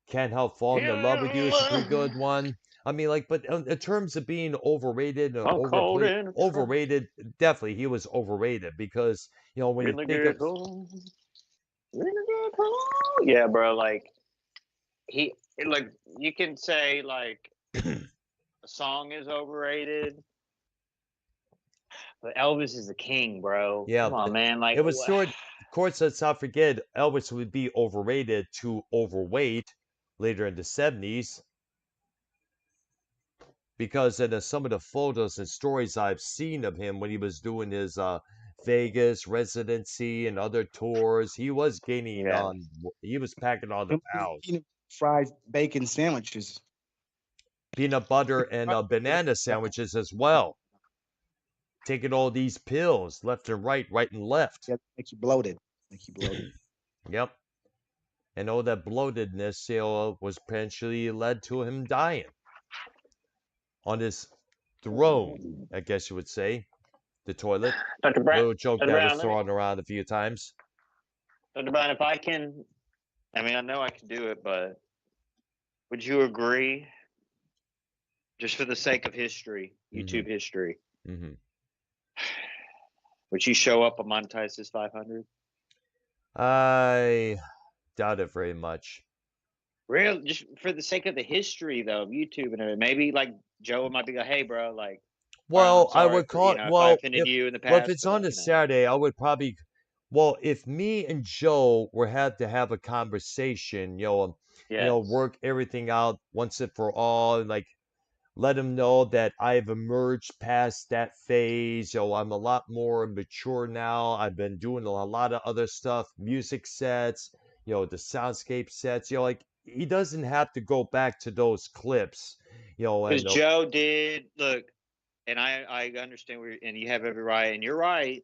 Can't Help Falling in Love with You is a pretty good one. I mean, like, but in terms of being overrated and I'm cold overplayed, in a truck. overrated, definitely he was overrated because when you Really think of good home. Really good home. Yeah, bro. Like like you can say like a song is overrated, but Elvis is the king, bro. yeah, Come on, man. Like it was sort. Of course, let's not forget Elvis would be overrated to overweight later in the 70s because in some of the photos and stories I've seen of him when he was doing his Vegas residency and other tours, he was gaining yeah. on. He was packing on the pounds. Fried bacon sandwiches. Peanut butter and banana sandwiches as well. Taking all these pills left and right, right and left. Yeah, makes you bloated. Make you bloated. Yep. And all that bloatedness, was potentially led to him dying on his throne, I guess you would say. The toilet. Dr. Brown, Little joke Dr. that was Brown, thrown around a few times. Dr. Brown, if I can, I mean, I know I can do it, but would you agree, just for the sake of history, YouTube history, Mm-hmm. would you show up on Monetize's 500? I doubt it very much. Real, just for the sake of the history, though, of YouTube and everything. Maybe like Joe might be like, hey, bro, like, Well, I'm I sorry would for, call it. if I Well, offended you in the if past, it's but on a Saturday, I would probably. Well, if me and Joe were had to have a conversation, yes. work everything out once and for all, and like let him know that I've emerged past that phase. I'm a lot more mature now. I've been doing a lot of other stuff, music sets, the soundscape sets. Like he doesn't have to go back to those clips, Because and Joe did, look, and I understand where, and you have every right, and you're right.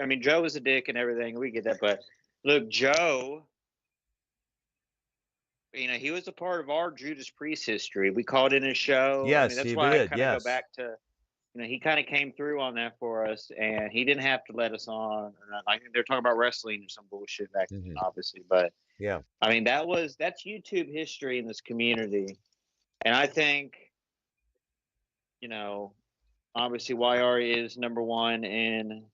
I mean, Joe was a dick and everything. We get that, but look, Joe, he was a part of our Judas Priest history. We called in his show. I mean, yes, that's he why I did. kind of go Yes. back to, he kind of came through on that for us, and he didn't have to let us on. Like they're talking about wrestling or some bullshit back then, obviously, but Yeah. I mean, that's YouTube history in this community, and I think, obviously YR is number one in,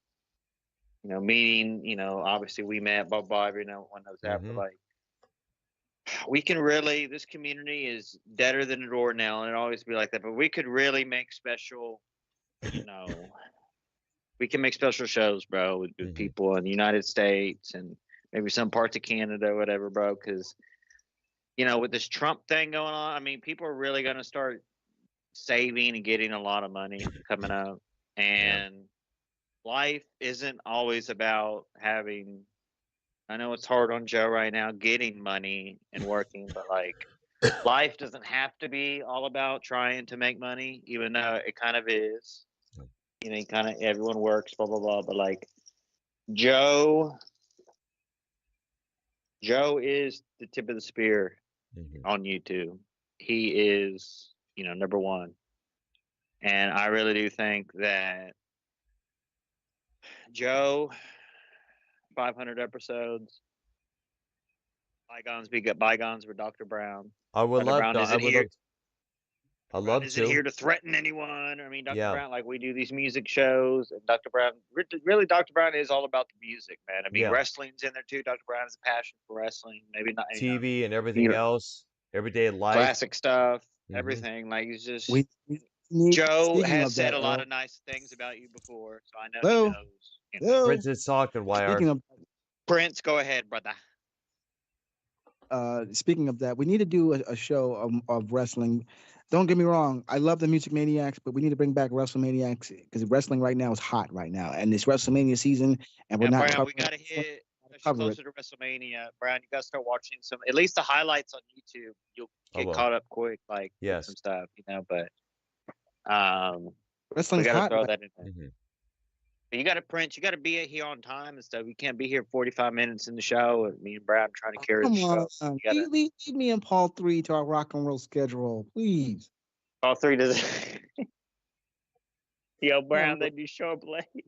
meeting, obviously we met, blah, blah, everyone knows that, but like, we can really, this community is deader than a door now, and it always be like that, but we could really make special, we can make special shows, bro, with people in the United States and maybe some parts of Canada or whatever, bro, because, with this Trump thing going on, I mean, people are really going to start saving and getting a lot of money coming up, and life isn't always about having, I know it's hard on Joe right now getting money and working, but like life doesn't have to be all about trying to make money, even though it kind of is. Kind of everyone works, blah blah blah. But like Joe is the tip of the spear on YouTube. He is, number one. And I really do think that Joe, 500 episodes, bygones be good bygones with Dr. Brown. I would Dr. love Brown to. isn't here. I'd love isn't to. here to threaten anyone. I mean, Dr. Brown, like we do these music shows, and Dr. Brown, really, Dr. Brown is all about the music, man. I mean, wrestling's in there too. Dr. Brown has a passion for wrestling, maybe not TV and everything else, everyday life, classic stuff, everything. Like he's just. Joe has said a lot of nice things about you before, so I know he knows. Prince is talking, YR. Prince, go ahead, brother. Speaking of that, we need to do a show of wrestling. Don't get me wrong, I love the Music Maniacs, but we need to bring back WrestleManiacs because wrestling right now is hot right now, and it's WrestleMania season, and we're not. Brian, we gotta hit closer to WrestleMania. Brian, you gotta start watching at least the highlights on YouTube. You'll get caught up quick, like some stuff, But wrestling's we gotta hot. throw that in there. You got to Prince. You got to be here on time and stuff. You can't be here 45 minutes in the show. And me and Brad trying to carry the show. Leave me and Paul 3 to our rock and roll schedule, please. Paul 3 does. Yo, Brown, they do show up late.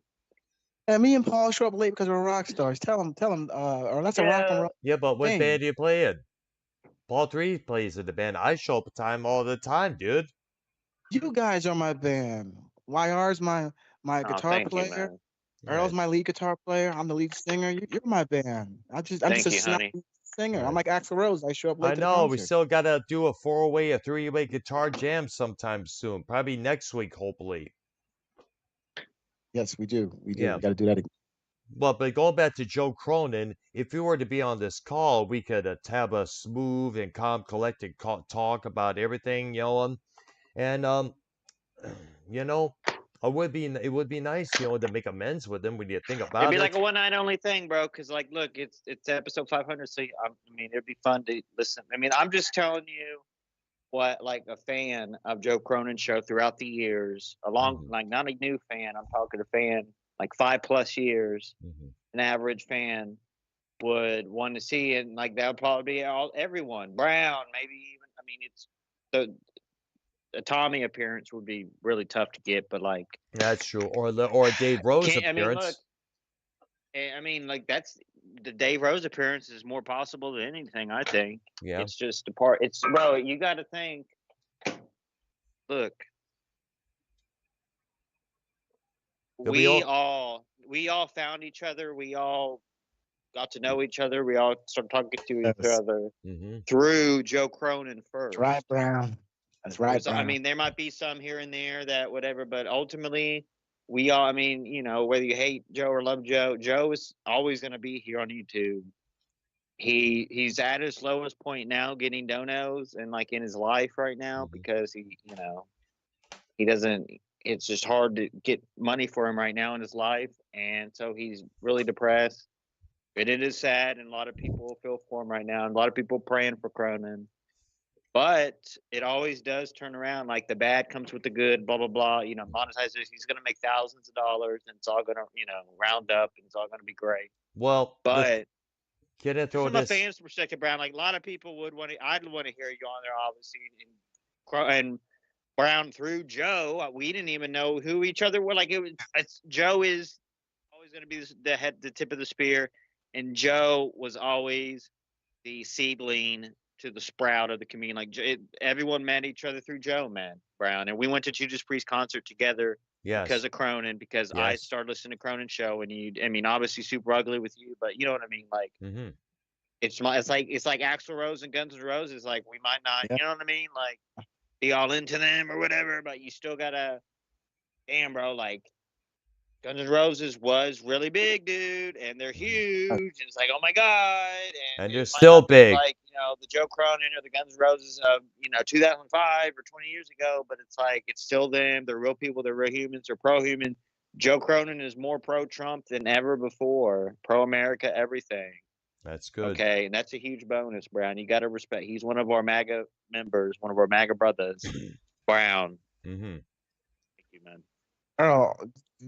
And me and Paul show up late because we're rock stars. Tell him, or that's a rock and Yeah. roll Yeah, but what thing. band do you play in? Paul 3 plays in the band. I show up time all the time, dude. You guys are my band. YR's my Oh, guitar thank you, player. man. Earl's Right. my lead guitar player. I'm the lead singer. You're my band. I'm just Thank a you, honey. snappy singer. I'm Right. like Axl Rose. I show up I late to the know. We concert. still gotta do a 4-way, a 3-way guitar jam sometime soon. Probably next week, hopefully. Yes, we do. We do. Yeah. We got to do that again. Well, but going back to Joe Cronin, if you were to be on this call, we could have a smooth and calm, collected talk about everything, and you know, it would be nice, to make amends with them when you think It'd about be it. like a one night only thing, bro. Because like, look, it's episode 500, so I mean, it'd be fun to listen. I mean, I'm just telling you what, like, a fan of Joe Cronin's show throughout the years, Mhm. like, not a new fan. I'm talking a fan like 5+ years, Mhm. an average fan would want to see, and like that would probably be everyone. Brown, maybe even. I mean, it's the Tommy appearance would be really tough to get, but like, That's true. Or a Dave Rose can't. I mean, look. appearance. I mean, like, that's the Dave Rose appearance is more possible than anything. I think Yeah. it's just a part. It's, bro. You got to think. Look, It'll be we all found each other. We all got to know each other. We all started talking to each Yes. other Mhm. through Joe Cronin first. That's right, Brown. That's right, So, I Brown. mean, there might be some here and there that whatever, but ultimately, we all. I mean, whether you hate Joe or love Joe, Joe is always going to be here on YouTube. He's at his lowest point now, getting donos and like in his life right now, Mhm. because he doesn't. It's just hard to get money for him right now in his life, and so he's really depressed. And it is sad, and a lot of people feel for him right now, and a lot of people praying for Cronin. But it always does turn around. Like, the bad comes with the good, blah blah blah. Monetize this. He's gonna make thousands of dollars, and it's all gonna round up, and it's all gonna be great. Well, But can I throw from a this? fan's perspective, Brown, like, a lot of people would want to. I'd want to hear you on there, obviously, and Brown through Joe. We didn't even know who each other were. Like, Joe is always going to be the tip of the spear, and Joe was always the seedling to the sprout of the community. Like, everyone met each other through Joe, man, Brown, and we went to Judas Priest concert together Yes. because of Cronin. Because I Yes. started listening to Cronin's show, and I mean, obviously, super ugly with you, but you know what I mean, like. Mm-hmm. It's like Axl Rose and Guns N' Roses. Like, we might not, Yeah. you know what I mean? Like, be all into them or whatever, but you still gotta. Damn, bro. Like, Guns N' Roses was really big, dude, and they're huge. And it's like, oh my god, And it they're might still not be big. like the Joe Cronin or the Guns N' Roses of 2005 or 20 years ago, but it's like it's still them. They're real people. They're real humans. They're pro-human. Joe Cronin is more pro-Trump than ever before. Pro-America, everything. That's good. Okay, and that's a huge bonus, Brown. You got to respect. He's one of our MAGA members, one of our MAGA brothers, Brown. Mm-hmm. Thank you, man. Earl,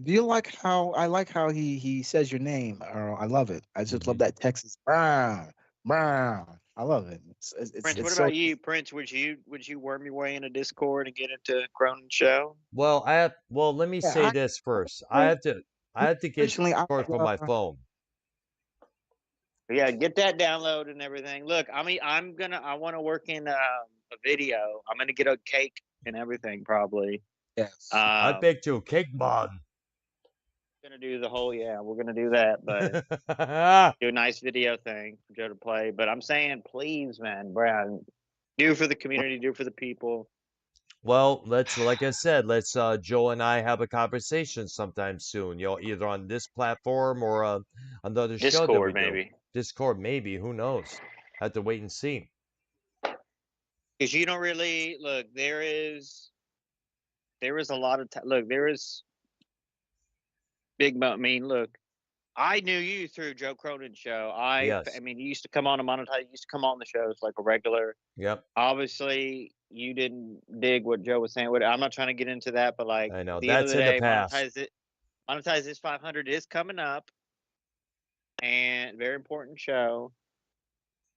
do you like how he says your name, Earl? I love it. I just love that Texas Brown. I love it. Prince, what so about you, Prince? Would you worm your way into Discord and get into Cronin's show? Well, let me say this first. I have to get Personally, Discord for my phone. Yeah, get that download and everything. Look, I mean, I want to work in a video. I'm gonna get a cake and everything probably. Yes. I baked you a cake bun. Gonna do the whole, we're gonna do that, but do a nice video thing for Joe to play. But I'm saying, please, man, Brown, do for the community, do for the people. Well, like I said, let's Joe and I have a conversation sometime soon. Either on this platform or another show that we Discord, do. maybe. Discord, maybe. Who knows? Have to wait and see. Because you don't really look. There is a lot of look. There is big. I mean, look. I knew you through Joe Cronin's show. Yes. I mean, you used to come on to monetize. You used to come on the shows like a regular. Yep. Obviously, you didn't dig what Joe was saying. I'm not trying to get into that, but like, I know the end that's of the in day, the past. monetize this 500 is coming up, and very important show.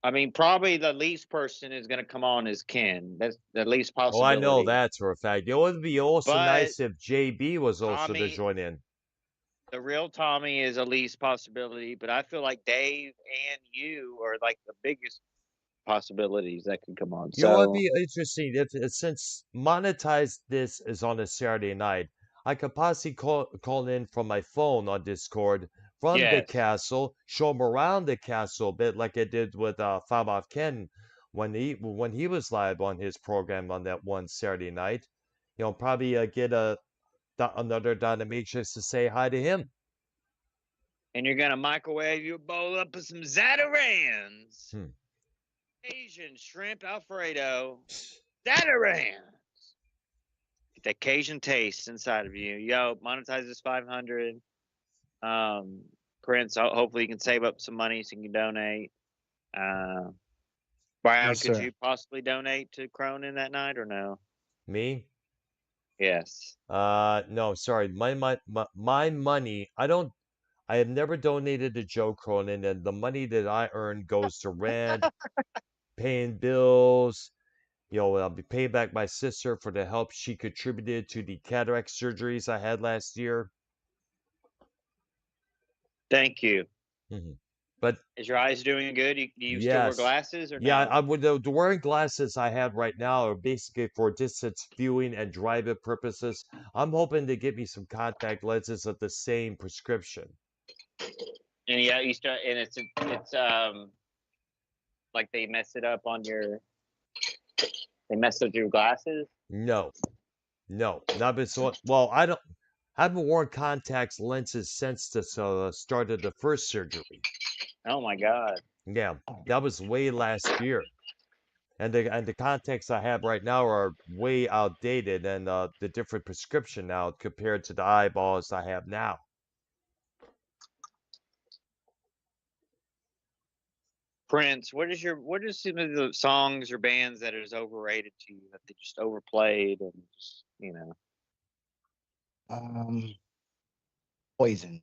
I mean, probably the least person is going to come on is Ken. That's the least Oh, possibility. I know that for a fact. It would be also But nice if JB was also to Tommy- join in. the real Tommy is a least possibility, but I feel like Dave and you are like the biggest possibilities that could come on. You know what'd So be interesting if since monetized this is on a Saturday night, I could possibly call in from my phone on Discord from the yes, castle, show him around the castle a bit like I did with Five Off Ken when he was live on his program on that one Saturday night. You know, probably get another dominatrix to say hi to him. and you're gonna microwave your bowl up with some Zatarans, Hmm. Asian shrimp Alfredo, Zatarans. Get that Cajun taste inside of you. Yo, monetize this 500. Prince, hopefully you can save up some money so you can donate. Brian, Yes, could sir. you possibly donate to Cronin that night or no? Me? Yes. No, sorry. My money. I have never donated to Joe Cronin, and the money that I earn goes to rent, paying bills. You know, I'll be paying back my sister for the help she contributed to the cataract surgeries I had last year. Thank you. Mhm. But Is your eyes doing good? Do you still wear yes, glasses or yeah, no? I would the wearing glasses I have right now are basically for distance viewing and driving purposes. I'm hoping to get me some contact lenses of the same prescription. And yeah, you start, and it's like they messed it up on your, they messed up your glasses. No, no, not been so. Well, I haven't worn contacts lenses since the start of the first surgery. Oh my god. Yeah, that was way last year. And the contacts I have right now are way outdated and the different prescription now compared to the eyeballs I have now. Prince, what is some of the songs or bands that is overrated to you that they just overplayed and just Um, Poison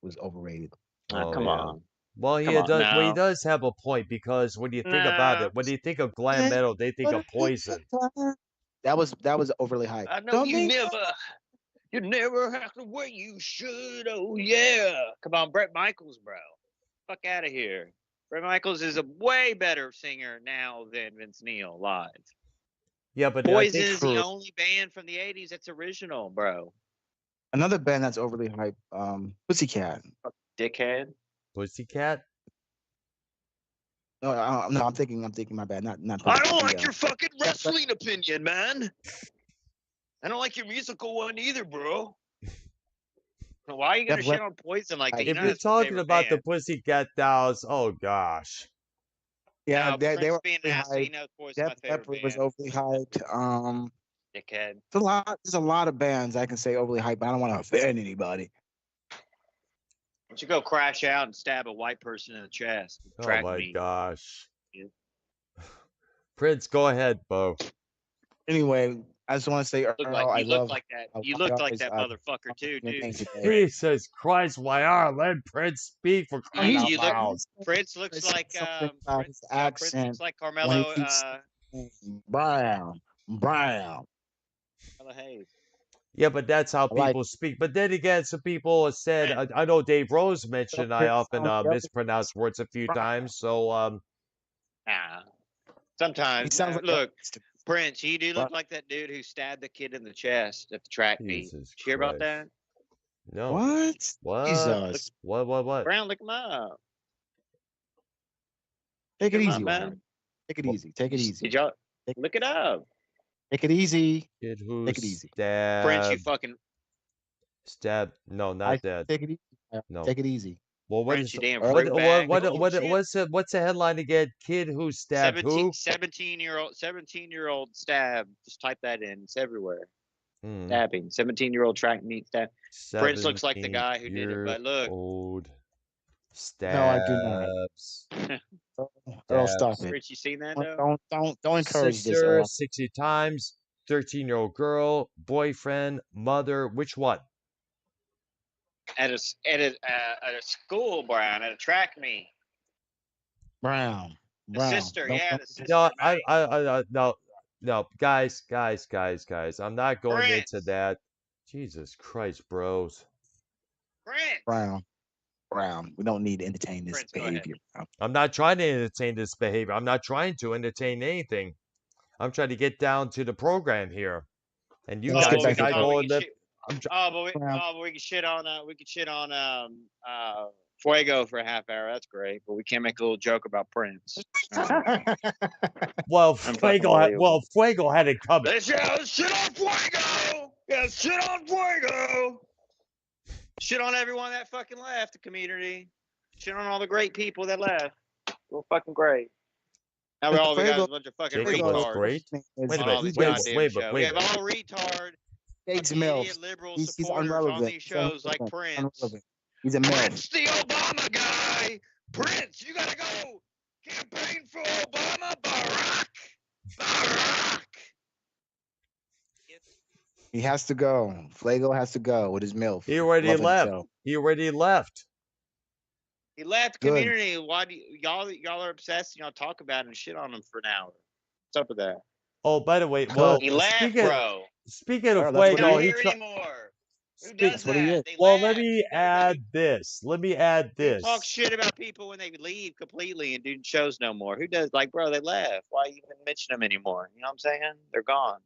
was overrated. Oh come yeah. on, Well, come on he now, does have a point because when you think about no. it, when you think of glam metal, they think of Poison. That was overly hyped. I know Don't think you never have the way you should. Oh yeah, come on, Brett Michaels, bro, fuck out of here. Brett Michaels is a way better singer now than Vince Neil live. Yeah, but I Poison think is the true. only band from the '80s that's original, bro. Another band that's overly hyped, Pussycat. Dickhead. Pussycat. No, no, I'm thinking my bad. Not I Pussycat. don't The, like your fucking wrestling opinion, man. I don't like your musical one either, bro. Why are you gonna Def shit Leppard. on Poison like that? You If know you're that's my talking favorite about the band. Pussycat Dolls, oh gosh. Yeah, No, they Prince were being overly nasty, he hyped. knows Poison's Def my favorite Leppard was band. overly hyped. Dickhead. There's a lot of bands I can say overly hyped, but I don't want to offend anybody. Why don't you go crash out and stab a white person in the chest? Oh Track my me. gosh. Yeah. Prince, go ahead, Bo. Anyway, I just want to say, Look Earl, like I you look love like that. how You I looked like always that motherfucker too, your dude. name today. Prince. Jesus Christ, why are let Prince speak for Oh, crying out You look. loud? Prince looks There's like something about his Prince looks accent like when he Carmelo. keeps saying Brown, Brown. Carmelo Hayes. Yeah, but that's how I like people speak. But then again, some people have said, Prince. I know Dave Rose it. mentioned I often He always mispronounce words a few Brown. times. So, Nah. He Sometimes, sounds like look, a Prince, you do Brown. look like that dude who stabbed the kid in the chest at the track meet. Jesus Did you hear about Christ. that? No. What? What? Jesus. What? Brown, look him up. Take Look it him easy, up, Wyatt. man. Take it easy. Take it easy. Did y'all Take, look it up? take it easy. Kid who Take it easy. Prince, you stabbed, fucking no, I not that. take it easy. No. Take it easy. Well, what Prince, is, you damn Earl, fruit bag. what's the headline again? Kid who stabbed 17, who? 17-year-old stab. Just type that in. It's everywhere. Hmm. Stabbing. 17-year-old track meet stab. Prince looks like the guy who did it, but look. 17-year-old no, I do not. stabs. Earl, stop Stabs. it. Prince, you seen that though? Don't encourage this, Sister Earl. 60 times, 13-year-old girl, boyfriend, mother, which one? At a school, Brian, at a track meet. Brown. The Brown. sister, yeah, the sister. No, man. no, guys, I'm not going into Prince, that. Jesus Christ, bros. Prince. Brown. We don't need to entertain this Prince, go ahead. behavior. Brown. I'm not trying to entertain this behavior. I'm not trying to entertain anything. I'm trying to get down to the program here. And you Let's get guys back to the gotta go program. and live. We can shit on Fuego for a half hour. That's great, but we can't make a little joke about Prince. Well, fucking Fuego had it coming. Let's shit on Fuego. Yeah, shit on Fuego. Shit on everyone that fucking left the community. Shit on all the great people that left. We're fucking great. Now we all got a bunch of fucking Jacob was retards. great. Wait a minute. We have all retard, Gates idiot, Mills. liberal He's supporters on unrelevant. these shows like Prince. Unrelevant. He's a Mills. Prince, the Obama guy. Prince, you gotta go campaign for Obama. Barack. He has to go. Flago has to go with his MILF. He already Loving left. show. He already left. He left Good. community. Why do y'all are obsessed? Y'all talk about it and shit on him for an hour. What's up with that? Oh, by the way, well, He left, bro. speaking of Well, that's what Fuego, Not he he here tried. anymore. Who Speak- does That's what he that? is. They Well, left. let me add this. Let me add Who this. talks shit about people when they leave completely and do shows no more? Who does? Like, bro, they left. Why even mention them anymore? You know what I'm saying? They're gone.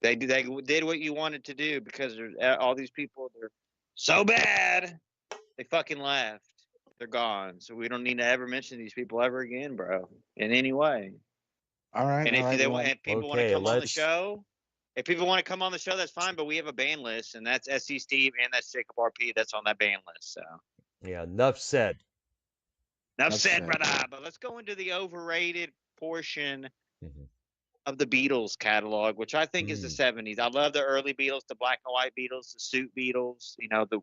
They did what you wanted to do because all these people, they're so bad. They fucking left. They're gone. So we don't need to ever mention these people ever again, bro, in any way. All right. And all right, if people want to Okay, come on the let's- show, if people want to come on the show, that's fine. But we have a ban list, and that's SC Steve and that's Jacob RP. That's on that ban list. So Yeah, enough said. enough That's said, it. brother. But let's go into the overrated portion Mhm. of the Beatles catalog, which I think is the Mm. 70s. I love the early Beatles, the black and white Beatles, the suit Beatles. You know, The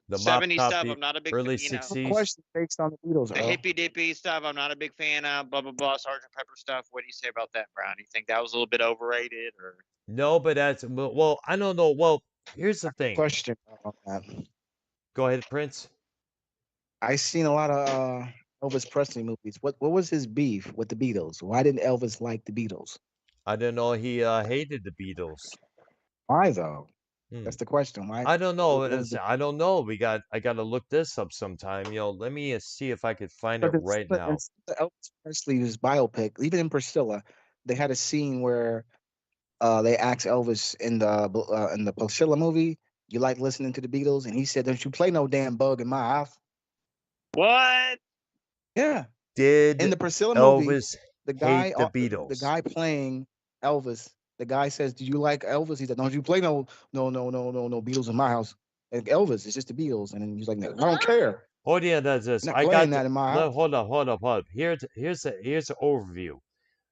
mop 70s top stuff. beat- I'm not a big early you know, 60s. Question based on the Beatles. the Earl. hippy dippy stuff. I'm not a big fan of. Blah blah blah. Sergeant Pepper stuff. What do you say about that, Brown? You think that was a little bit overrated, or? No, but that's well. I don't know. Well, here's the thing. Question on that. Go ahead, Prince. I seen a lot of Elvis Presley movies. What was his beef with the Beatles? Why didn't Elvis like the Beatles? I don't know. He hated the Beatles. Why though? Hmm. That's the question. Why? I don't know. what was the- I don't know. I got to look this up sometime. Let me see if I could find it Because right in now. Elvis Presley's biopic, even in Priscilla, they had a scene where they asked Elvis in the Priscilla movie, "You like listening to the Beatles?" And he said, "Don't you play no damn bug in my house." What? Yeah, Did in the Priscilla movie, Elvis the guy, hate the Beatles? the guy playing Elvis, the guy says, "Do you like Elvis?" He said, "Don't you play no Beatles in my house." And Elvis, it's just the Beatles, and then he's like, "I don't care." Oh yeah, that's this. Not I playing got that in my no, house. hold up. Here's an overview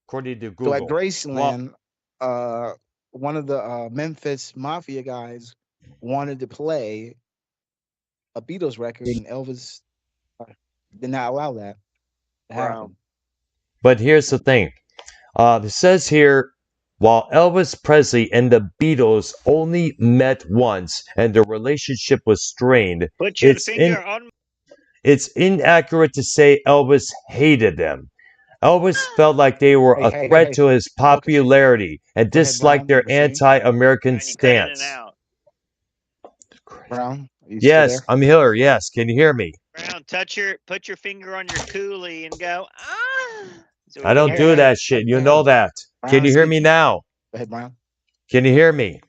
according to So at Google. Graceland, one of the Memphis Mafia guys wanted to play a Beatles record, and Elvis did not allow that to Wow. happen. But here's the thing. It says here, while Elvis Presley and the Beatles only met once and their relationship was strained, Put your It's finger in- on. it's inaccurate to say Elvis hated them. Elvis felt like they were a Hey, threat hey. to his popularity and Go ahead, disliked their Brian. Proceed. anti-American And you cut in and stance. out. Brown, are you still Yes, there? I'm here. Yes, can you hear me? Brown, put your finger on your coolie and go. Ah. So I don't we do hear that shit. You know that. Can Brown you hear me speaking. now? Go ahead, Brown. Can you hear me?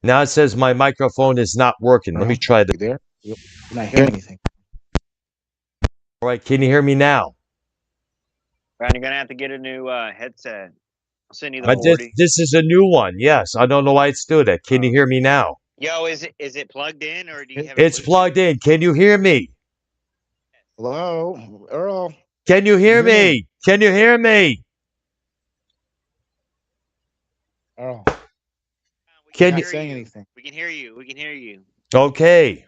Now it says my microphone is not working. Let me try You this. there? You're not hearing anything. All right, can you hear me now? Brown, you're gonna have to get a new headset. I'll send you the 40. This is a new one. Yes, I don't know why it's doing that. Can you hear me now? Yo, is it plugged in or do you have It's Bluetooth? plugged in. Can you hear me? Hello, Earl. Can you hear Hear me? me? Can you hear me? Earl. We Can You're you- not saying anything. We can hear you. We can hear you. Okay.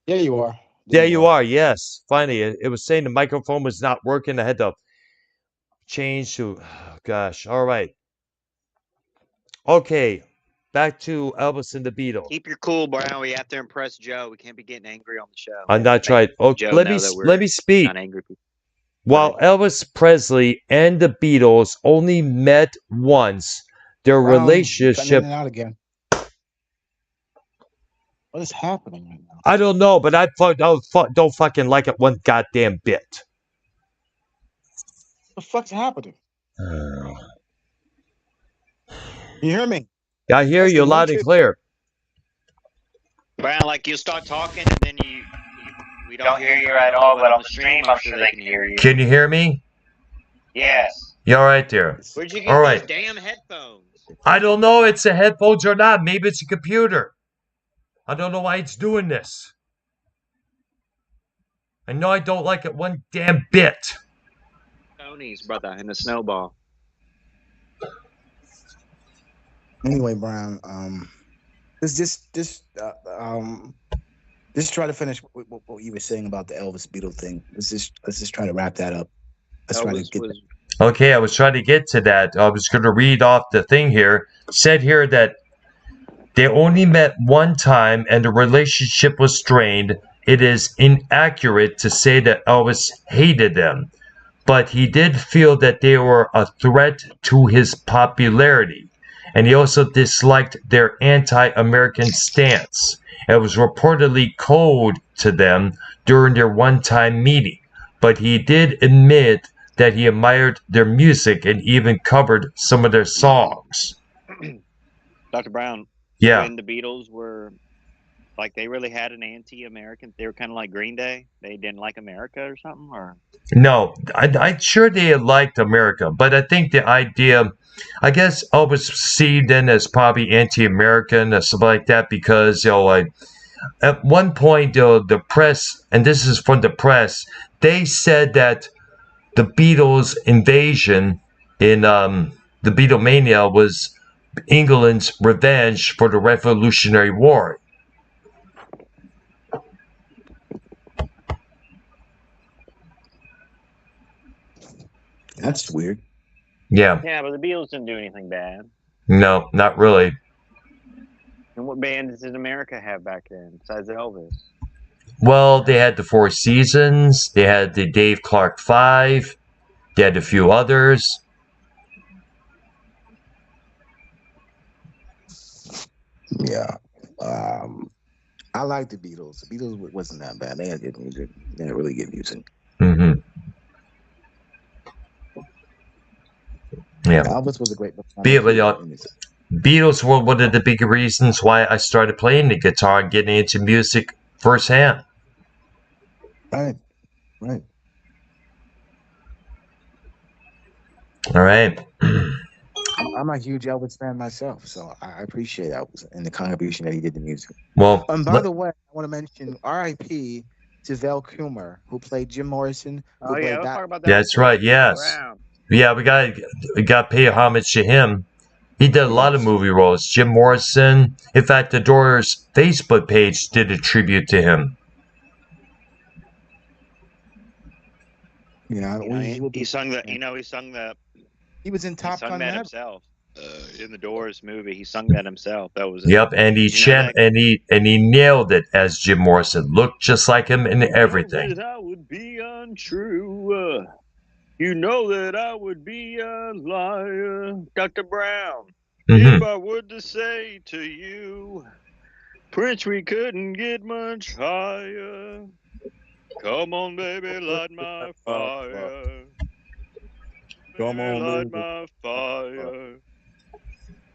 There you are. There you are. Yes. Finally, it was saying the microphone was not working. I had to change to, oh, gosh. All right. Okay. Back to Elvis and the Beatles. Keep your cool, Brown. We have to impress Joe. We can't be getting angry on the show. I'm not trying. Okay, Joe let me know that we're let me speak. not angry people. While Elvis Presley and the Beatles only met once, their Brown, you're cutting in relationship and out again. What is happening right now? I don't know, but I don't fucking like it one goddamn bit. What the fuck's happening? You hear me? I hear you Testing, one, loud and two. clear. Brian, like you start talking and then we don't hear you at all, but on the stream, I'm sure they can hear you. Can you hear me? Yes. You all right there? Where'd you All get those right. damn headphones? I don't know. It's the headphones or not. Maybe it's a computer. I don't know why it's doing this. I know I don't like it one damn bit. Tony's brother in the snowball. Anyway, Brian, just try to finish what you were saying about the Elvis Beatle thing. Let's just try to wrap that up. Let's try to Elvis get was Okay, I was trying to get to that. I was going to read off the thing here. It said here that they only met one time and the relationship was strained. It is inaccurate to say that Elvis hated them, but he did feel that they were a threat to his popularity. And he also disliked their anti-American stance. It was reportedly cold to them during their one-time meeting, but he did admit that he admired their music and even covered some of their songs. Dr. Brown. Yeah. When the Beatles were like, they really had an anti-American. They were kind of like Green Day. They didn't like America or something, or No, I'm sure they liked America, but I think the idea, I guess, Elvis seen then as probably anti-American or something like that because at one point the press, and this is from the press, they said that the Beatles invasion in the Beatlemania was England's revenge for the Revolutionary War. That's weird. Yeah. Yeah, but the Beatles didn't do anything bad. No, not really. And what bands did America have back then besides Elvis? Well, they had the Four Seasons. They had the Dave Clark Five. They had a few others. Yeah. I like the Beatles. The Beatles wasn't that bad. They had good music. They had really good music. Mm-hmm. Yeah. Elvis was a great performer. Beatles were one of the big reasons why I started playing the guitar and getting into music firsthand. Right. Right. All right. I'm a huge Elvis fan myself, so I appreciate Elvis and the contribution that he did to music. Well, and by the way, I want to mention R.I.P. to Val Kilmer, who played Jim Morrison. Oh yeah, let's talk about that. That's right. Yes. Yeah, we got to pay homage to him. He did a lot of movie roles. Jim Morrison. In fact, the Doors' Facebook page did a tribute to him. Yeah, he sung that. He sung that. He was in Top Gun that himself. In the Doors movie, he sung that himself. That was Yep, and he nailed it as Jim Morrison. Looked just like him in everything. That would be untrue. You know that I would be a liar, Dr. Brown. Mm-hmm. If I were to say to you, Prince, we couldn't get much higher. Come on, baby, light my fire. Come on, light my fire.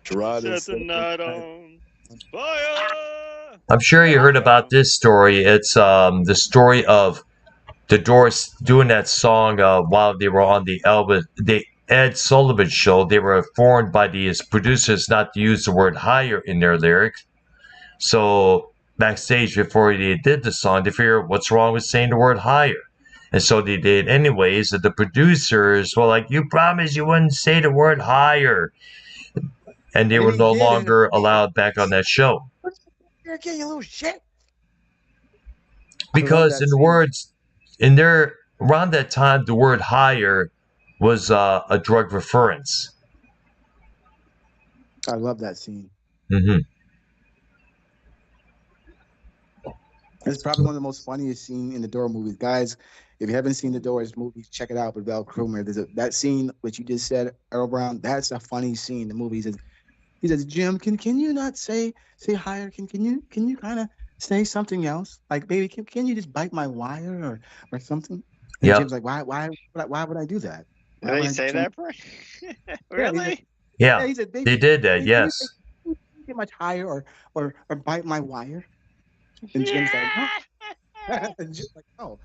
Set the night on fire. I'm sure you heard about this story. It's the story of the Doors doing that song while they were on the Ed Sullivan show. They were informed by these producers not to use the word higher in their lyrics. So backstage before they did the song, they figured, what's wrong with saying the word higher? And so they did anyways. And the producers were like, you promised you wouldn't say the word higher. And they were no longer allowed back on that show. You're getting a little shit. Because around that time, the word higher was a drug reference. I love that scene. Mm-hmm. It's probably one of the most funniest scenes in the Door movies. Guys, if you haven't seen the Doors movies, check it out with Val Kilmer. That scene which you just said, Earl Brown, that's a funny scene. The movie he says, Jim, can you not say higher? Can you kind of say something else. Like, baby, can you just bite my wire or something? And Yep. Jim's like, why would I do that? Why Did would they I say change? that, bro? Yeah, he's like, Really? Yeah. he said, They baby, did that. baby, Yes. can you get much higher or bite my wire? And Jim's like, no. And Jim's like, no.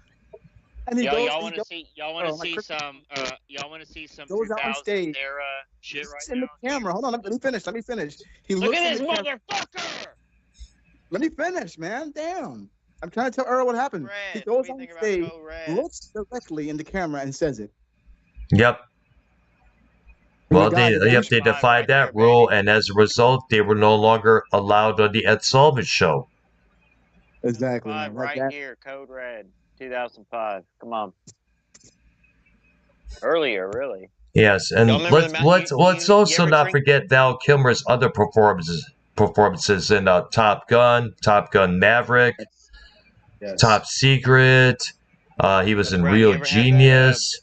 And he Yo, goes, y'all he want to goes, see? Y'all want to oh, like see some? Y'all want to see some goes out on 2000s stage. era shit right Looks in the now? camera. Hold on, let me finish. He Look looks in at this the camera. motherfucker! Let me finish, man. Damn. I'm trying to tell Earl what happened. He Red. What goes do you on think about stage, Code Red? looks directly in the camera, and says it. Yep. And Well, the guy, they defied right that there, rule, baby. and as a result, they were no longer allowed on the Ed Sullivan Show. exactly, 5 man. right here, Code Red, 2005. Come on. Earlier, really. Yes, and Y'all remember let's you also ever not drink? forget Val Kilmer's other performances in Top Gun Maverick, Yes. Top Secret. He was in Brown, you Real ever have that, Genius,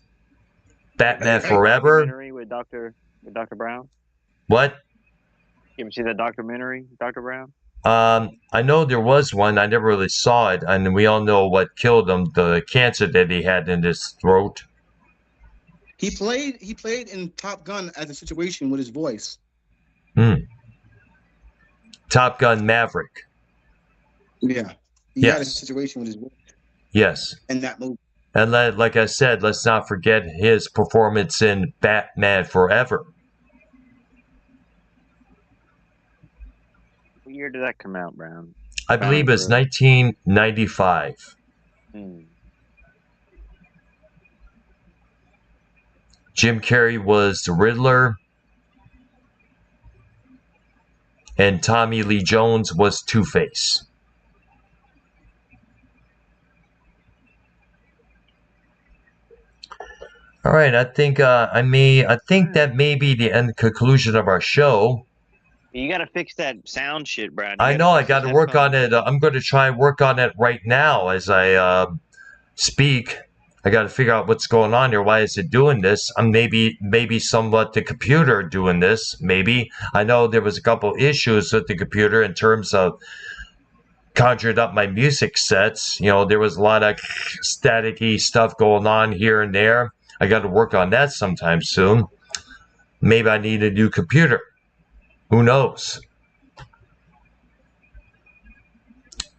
Batman Hey, Forever. documentary with Dr. Brown? What? You ever see that documentary, Dr. Brown? I know there was one. I never really saw it, and we all know what killed him: the cancer that he had in his throat. He played in Top Gun as a situation with his voice. Top Gun Maverick. Yeah. He had a Yes. situation with his voice Yes. in that movie. And like I said, let's not forget his performance in Batman Forever. What year did that come out, Brown? I believe it's 1995. Jim Carrey was the Riddler, and Tommy Lee Jones was Two-Face. All right, I think that may be the end conclusion of our show. You got to fix that sound shit, Brown. I know I got to work on it. I'm going to try and work on it right now as I speak. I got to figure out what's going on here. Why is it doing this? Maybe somewhat the computer doing this. Maybe I know there was a couple issues with the computer in terms of conjured up my music sets. You know, there was a lot of staticky stuff going on here and there. I got to work on that sometime soon. Maybe I need a new computer. Who knows?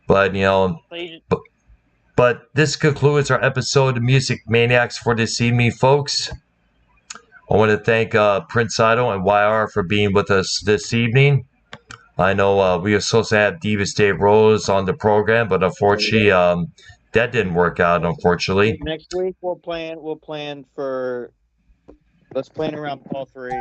But, you know, but this concludes our episode of Music Maniacs for this evening, folks. I want to thank Prince Idol and YR for being with us this evening. I know we were supposed to have Divas Dave Rose on the program, but unfortunately, that didn't work out, unfortunately. Next week, we'll plan for... Let's plan around Paul 3.